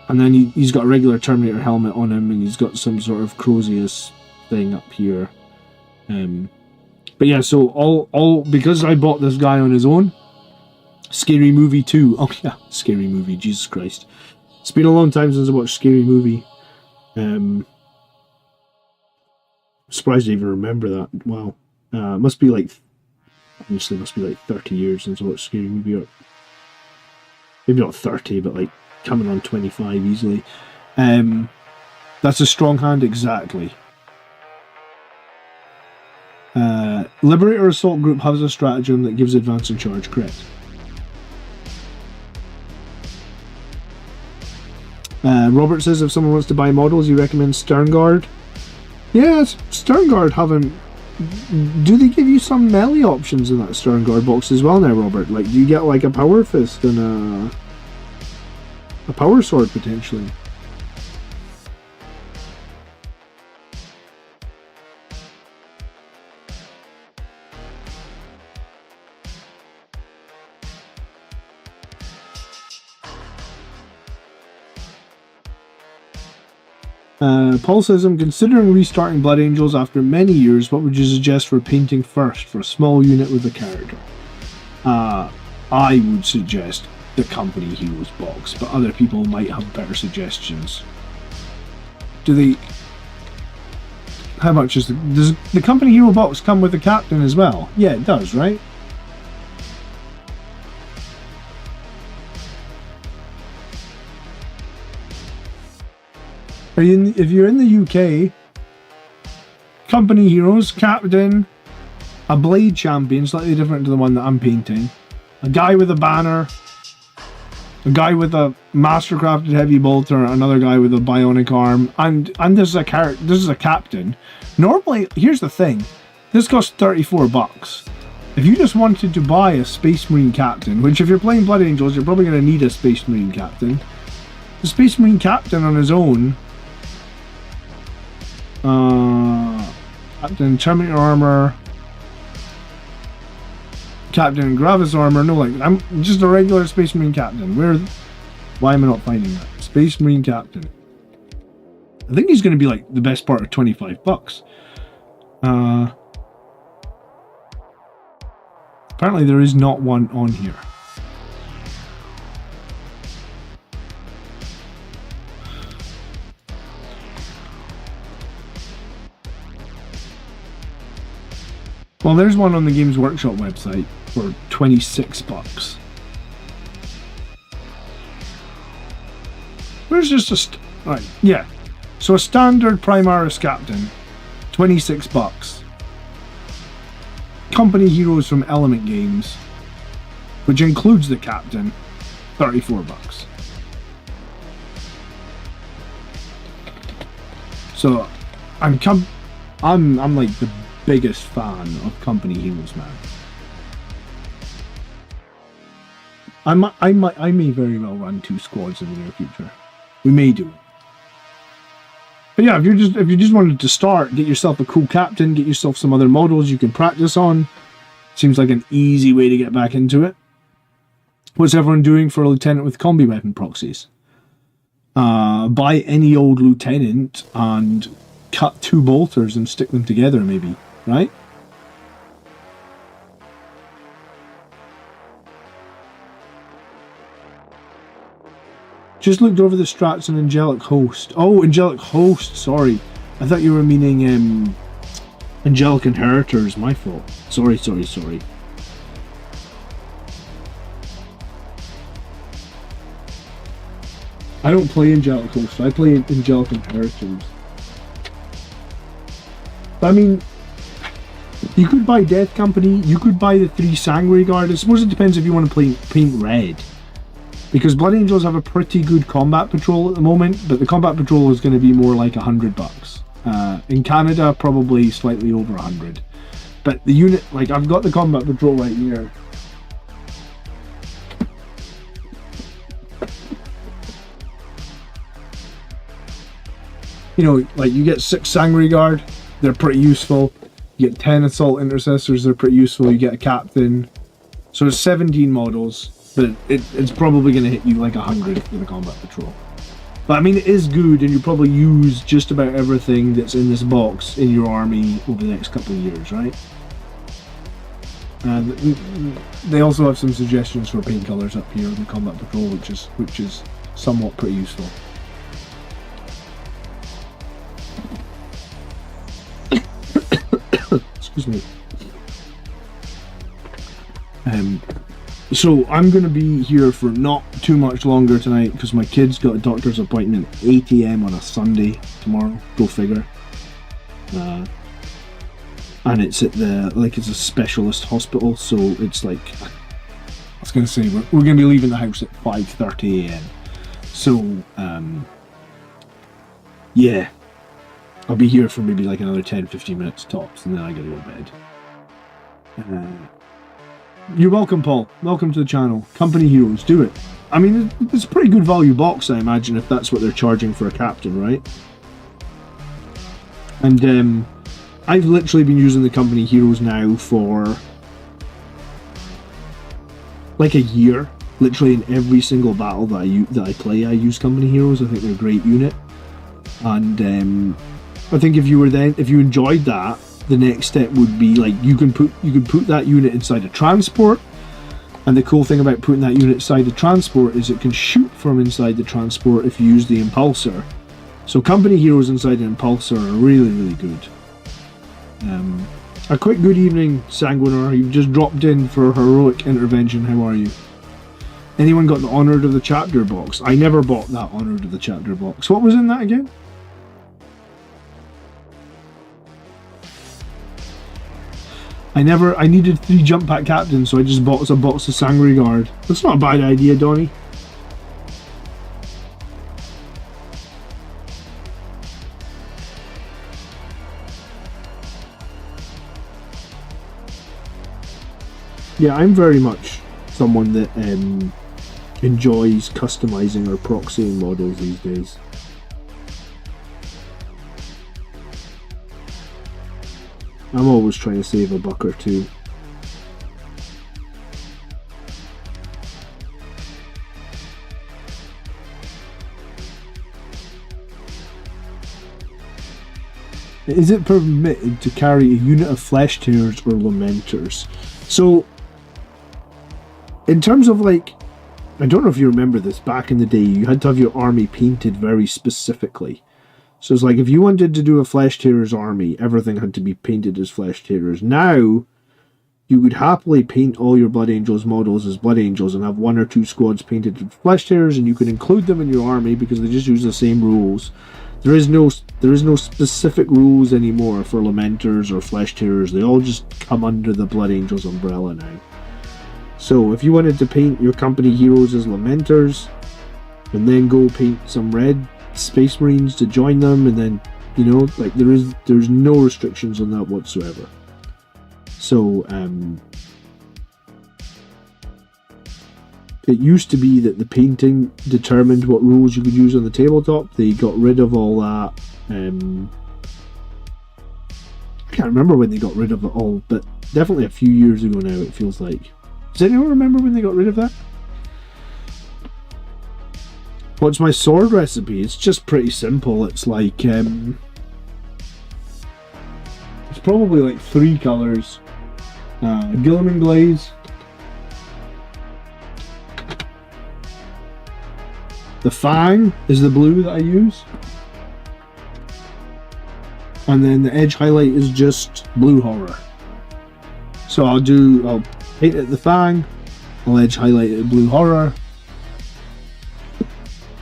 And then he's got a regular Terminator helmet on him, and he's got some sort of Crozius thing up here. But yeah, so all because I bought this guy on his own. Scary Movie 2. Oh yeah, Scary Movie, Jesus Christ. It's been a long time since I watched Scary Movie. I'm surprised I even remember that. Wow. Must be like 30 years since I watched Scary Movie. Or maybe not 30, but like coming on 25 easily. That's a strong hand, exactly. Liberator Assault Group has a stratagem that gives advance and charge, correct. Robert says if someone wants to buy models, you recommend Sternguard. Yeah, Sternguard haven't... Do they give you some melee options in that Sternguard box as well now, Robert? Like, do you get like a Power Fist and a Power Sword potentially? Paul says, I'm considering restarting Blood Angels after many years. What would you suggest for painting first for a small unit with a character? I would suggest the Company Heroes box, but other people might have better suggestions. How much does the Company Hero box come with a captain as well? Yeah, it does, right? If you're in the UK, Company Heroes, Captain, a Blade Champion, slightly different to the one that I'm painting, a guy with a banner, a guy with a Mastercrafted Heavy Bolter, another guy with a Bionic Arm, and this is a character. This is a captain. Normally, here's the thing, this costs $34. If you just wanted to buy a Space Marine Captain, which if you're playing Blood Angels, you're probably going to need a Space Marine Captain. The Space Marine Captain on his own. Captain Terminator armor, Captain Gravis armor. No, like I'm just a regular Space Marine Captain. Why am I not finding that? Space Marine Captain. I think he's going to be like the best part of $25. Apparently there is not one on here. Well, there's one on the Games Workshop website for $26. Where's just right, yeah. So a standard Primaris Captain, $26. Company Heroes from Element Games, which includes the Captain, $34. So I'm like the biggest fan of Company Heroes, man. I may very well run 2 squads in the near future. We may do it. But yeah, if you just wanted to start, get yourself a cool captain, get yourself some other models you can practice on. Seems like an easy way to get back into it. What's everyone doing for a lieutenant with combi weapon proxies? Buy any old lieutenant and cut 2 bolters and stick them together, maybe. Right? Just looked over the strats in Angelic Host. Oh, Angelic Host, sorry. I thought you were meaning Angelic Inheritors, my fault. Sorry. I don't play Angelic Host, I play Angelic Inheritors. I mean, you could buy Death Company, you could buy the 3 Sanguinary Guard. I suppose it depends if you want to paint red. Because Blood Angels have a pretty good combat patrol at the moment, but the combat patrol is going to be more like $100. In Canada, probably slightly over 100. But the unit, like I've got the combat patrol right here. You know, like you get 6 Sanguinary Guard, they're pretty useful. You get 10 Assault Intercessors, they're pretty useful. You get a Captain. So it's 17 models, but it's probably going to hit you like 100 for the Combat Patrol. But I mean, it is good, and you probably use just about everything that's in this box in your army over the next couple of years, right? And they also have some suggestions for paint colours up here in the Combat Patrol, which is somewhat pretty useful. Excuse me. So I'm going to be here for not too much longer tonight because my kid's got a doctor's appointment at 8 AM on a Sunday tomorrow. Go figure. And it's at it's a specialist hospital, so it's like, I was going to say, we're going to be leaving the house at 5:30 AM. So, yeah. I'll be here for maybe like another 10-15 minutes tops, and then I gotta go to bed. You're welcome, Paul. Welcome to the channel. Company Heroes, do it. I mean, it's a pretty good value box, I imagine, if that's what they're charging for a captain, right? And I've literally been using the Company Heroes now for like a year. Literally in every single battle that I play, I use Company Heroes. I think they're a great unit. And I think if you enjoyed that, the next step would be like you can put that unit inside a transport, and the cool thing about putting that unit inside the transport is it can shoot from inside the transport if you use the impulsor. So Company Heroes inside an impulsor are really, really good. A quick good evening, Sanguinar. You've just dropped in for heroic intervention. How are you? Anyone got the Honoured of the Chapter box? I never bought that Honoured of the Chapter box. What was in that again? I needed 3 jump pack captains, so I just bought a box of Sangre Guard. That's not a bad idea, Donnie. Yeah, I'm very much someone that enjoys customizing or proxying models these days. I'm always trying to save a buck or two. Is it permitted to carry a unit of flesh tearers or lamenters? So, in terms of like, I don't know if you remember this, back in the day, you had to have your army painted very specifically. So it's like, if you wanted to do a Flesh Tearers army, everything had to be painted as Flesh Tearers. Now, you would happily paint all your Blood Angels models as Blood Angels and have 1 or 2 squads painted as Flesh Tearers, and you can include them in your army because they just use the same rules. There is no specific rules anymore for Lamenters or Flesh Tearers. They all just come under the Blood Angels umbrella now. So if you wanted to paint your Company Heroes as Lamenters, and then go paint some red Space Marines to join them, and then, you know, like there's no restrictions on that whatsoever. So it used to be that the painting determined what rules you could use on the tabletop. They got rid of all that. I can't remember when they got rid of it all, but definitely a few years ago now, it feels like. Does anyone remember when they got rid of that? What's my sword recipe? It's just pretty simple. It's like, it's probably like 3 colours. Guilliman Glaze. The Fang is the blue that I use. And then the edge highlight is just Blue Horror. So I'll paint it the Fang, I'll edge highlight it Blue Horror,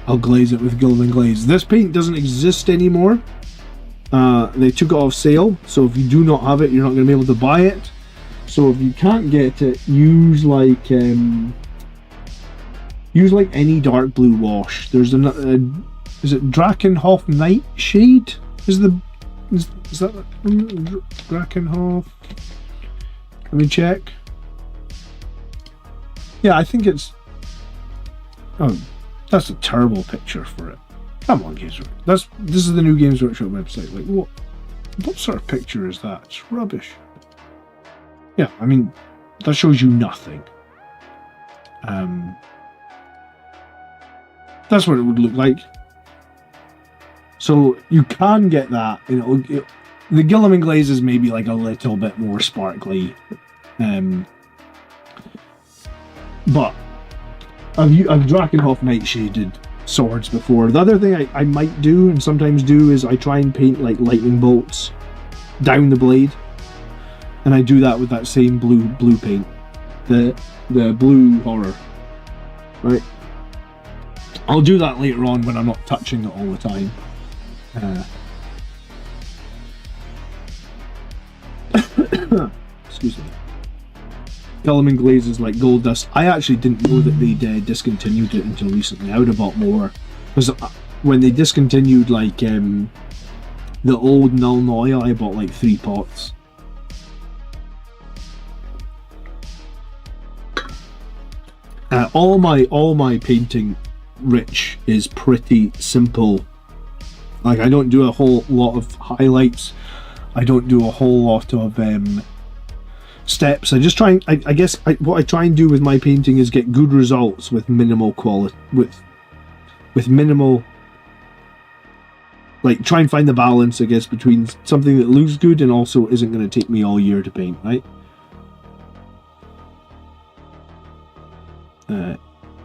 I'll glaze it with Guilliman Glaze. This paint doesn't exist anymore. They took it off sale, so if you do not have it, you're not going to be able to buy it. So if you can't get it, use like any dark blue wash. There's is it Drakenhof Nightshade? Is that Drakenhof? Let me check. Yeah, I think it's. Oh, that's a terrible picture for it. Come on, Games Workshop. This is the new Games Workshop website. Like, what sort of picture is that? It's rubbish. Yeah, I mean, that shows you nothing. That's what it would look like. So you can get that, you know. The Guilliman glaze is maybe like a little bit more sparkly, but I've Drakenhof nightshaded swords before. The other thing I might do and sometimes do is I try and paint like lightning bolts down the blade, and I do that with that same blue paint, the blue horror, right? I'll do that later on when I'm not touching it all the time. Excuse me. Guilliman glaze is like gold dust. I actually didn't know that they'd discontinued it until recently. I would have bought more, because when they discontinued like the old Nuln Oil, I bought like 3 pots. All my painting, Rich, is pretty simple. Like, I don't do a whole lot of highlights. I don't do a whole lot of steps. I just try. I guess what I try and do with my painting is get good results with minimal quality. With minimal. Like, try and find the balance, I guess, between something that looks good and also isn't going to take me all year to paint, right?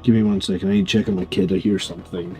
Give me 1 second. I need to check on my kid. I hear something.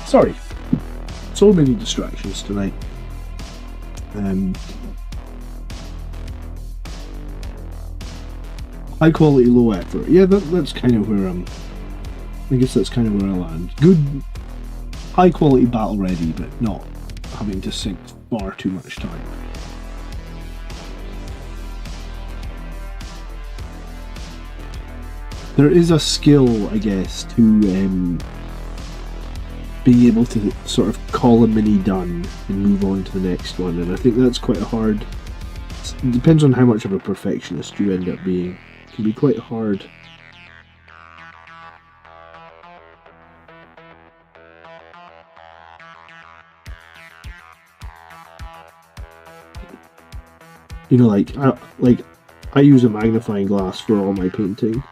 Sorry, so many distractions tonight. High quality, low effort. Yeah, that's kind of where I guess that's kind of where I land. Good, high quality, battle ready, but not having to sink far too much time. There is a skill, I guess, to being able to sort of call a mini done and move on to the next one, and I think that's quite hard. It depends on how much of a perfectionist you end up being. It can be quite hard. You know, I use a magnifying glass for all my painting.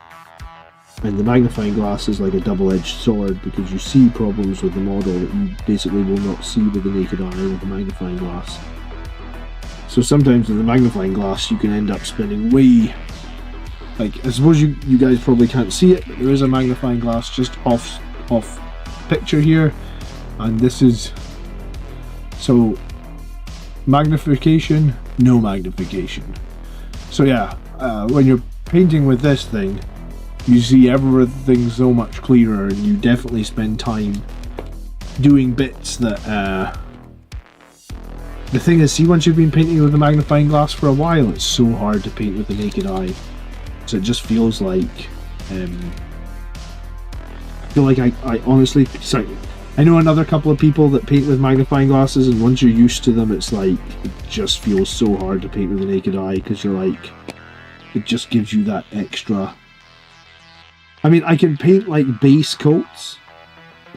And the magnifying glass is like a double-edged sword, because you see problems with the model that you basically will not see with the naked eye with the magnifying glass. So sometimes with the magnifying glass you can end up spending way... Like, I suppose you guys probably can't see it, but there is a magnifying glass just off picture here. And this is... So, magnification, no magnification. So yeah, when you're painting with this thing, You see everything so much clearer, and you definitely spend time doing bits that, the thing is, see, once you've been painting with a magnifying glass for a while, it's so hard to paint with the naked eye. So it just feels like, I feel like I honestly, sorry, I know another couple of people that paint with magnifying glasses, and once you're used to them, it's like, it just feels so hard to paint with the naked eye, because you're like, it just gives you that extra. I mean, I can paint like base coats,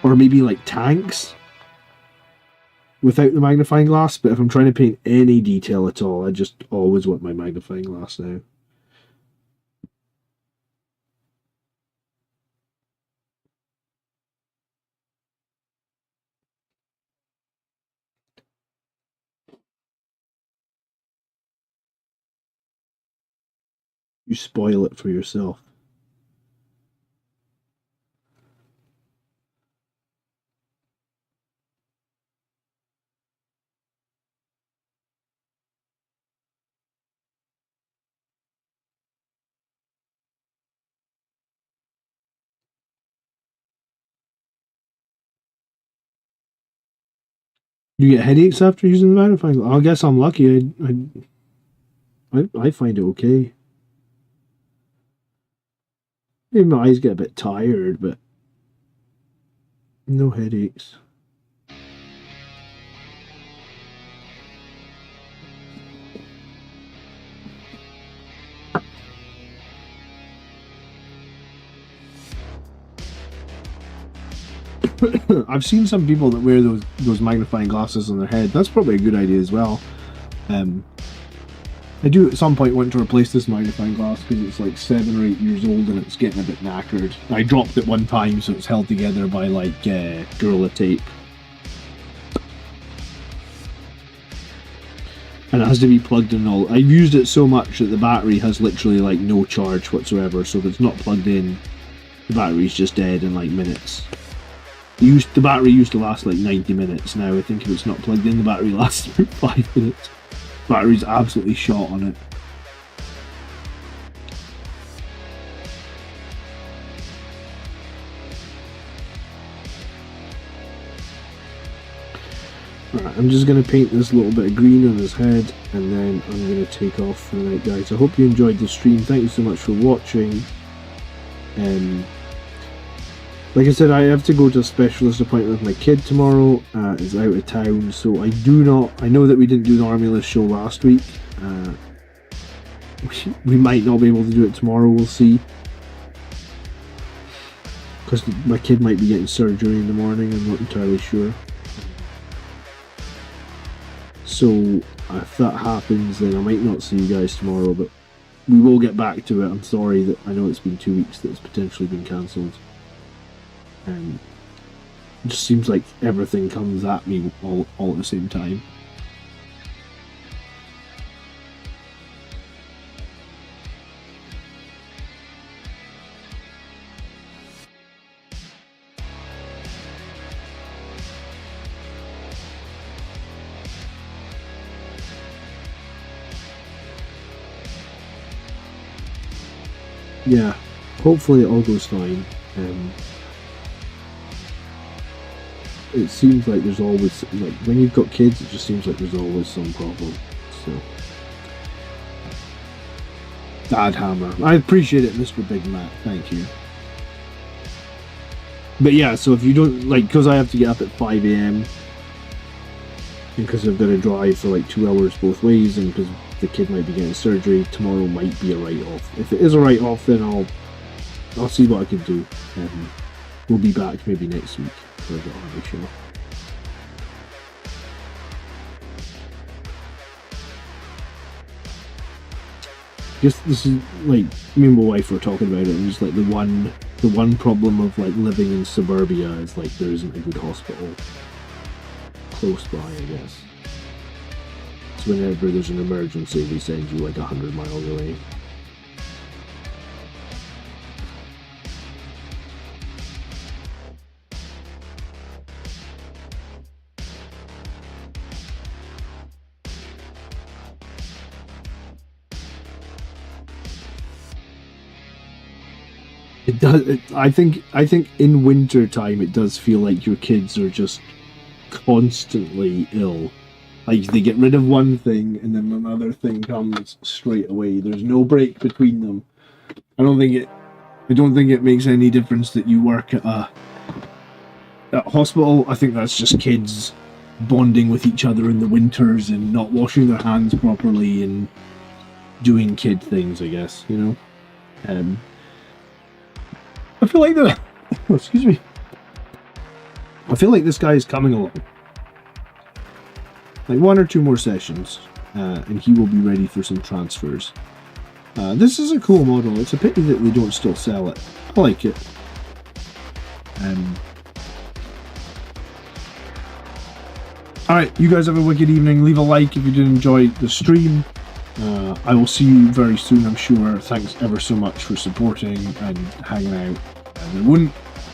or maybe like tanks, without the magnifying glass, but if I'm trying to paint any detail at all, I just always want my magnifying glass now. You spoil it for yourself. You get headaches after using the magnifying glass? I guess I'm lucky. I find it okay. Maybe my eyes get a bit tired, but no headaches. I've seen some people that wear those magnifying glasses on their head. That's probably a good idea as well. I do at some point want to replace this magnifying glass because it's like 7 or 8 years old and it's getting a bit knackered. I dropped it one time, so it's held together by like Gorilla Tape. And it has to be plugged in all. I've used it so much that the battery has literally like no charge whatsoever, so if it's not plugged in, the battery's just dead in like minutes. The battery used to last like 90 minutes. Now I think if it's not plugged in, the battery lasts about 5 minutes. Battery's absolutely shot on it. Alright, I'm just going to paint this little bit of green on his head, and then I'm going to take off for the night, guys. I hope you enjoyed the stream. Thank you so much for watching. Like I said, I have to go to a specialist appointment with my kid tomorrow. Is out of town, so I know that we didn't do the Army List show last week. We might not be able to do it tomorrow, we'll see. Because my kid might be getting surgery in the morning, I'm not entirely sure. So, if that happens, then I might not see you guys tomorrow, but we will get back to it. I'm sorry that I know it's been 2 weeks that it's potentially been cancelled. It just seems like everything comes at me all at the same time. Yeah, hopefully it all goes fine. It seems like there's always, like, when you've got kids, it just seems like there's always some problem. So, Dad Hammer, I appreciate it, Mr. Big Mac. Thank you. But yeah, so if you don't, like, because I have to get up at 5 AM, because I've got to drive for like 2 hours both ways, and because the kid might be getting surgery, tomorrow might be a write-off. If it is a write-off, then I'll see what I can do. We'll be back maybe next week for the Army show. I guess this is like, me and my wife were talking about it, and it's like the one problem of like living in suburbia is like there isn't a good hospital close by, I guess. So whenever there's an emergency, they send you like 100 miles away. It does. I think in winter time it does feel like your kids are just constantly ill. Like they get rid of one thing and then another thing comes straight away. There's no break between them. I don't think it makes any difference that you work at a hospital. I think that's just kids bonding with each other in the winters and not washing their hands properly and doing kid things, I guess, you know. I feel like the excuse me. I feel like this guy is coming along. Like 1 or 2 more sessions, and he will be ready for some transfers. This is a cool model. It's a pity that they don't still sell it. I like it. Alright, you guys have a wicked evening. Leave a like if you did enjoy the stream. I will see you very soon, I'm sure. Thanks ever so much for supporting and hanging out.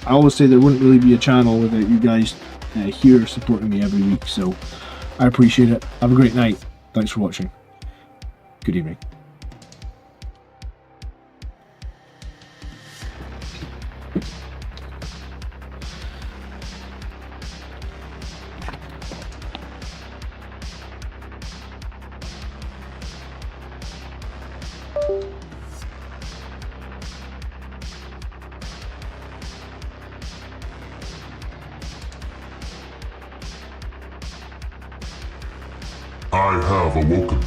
I always say there wouldn't really be a channel without you guys here supporting me every week, so I appreciate it. Have a great night. Thanks for watching. Good evening. I have awoken.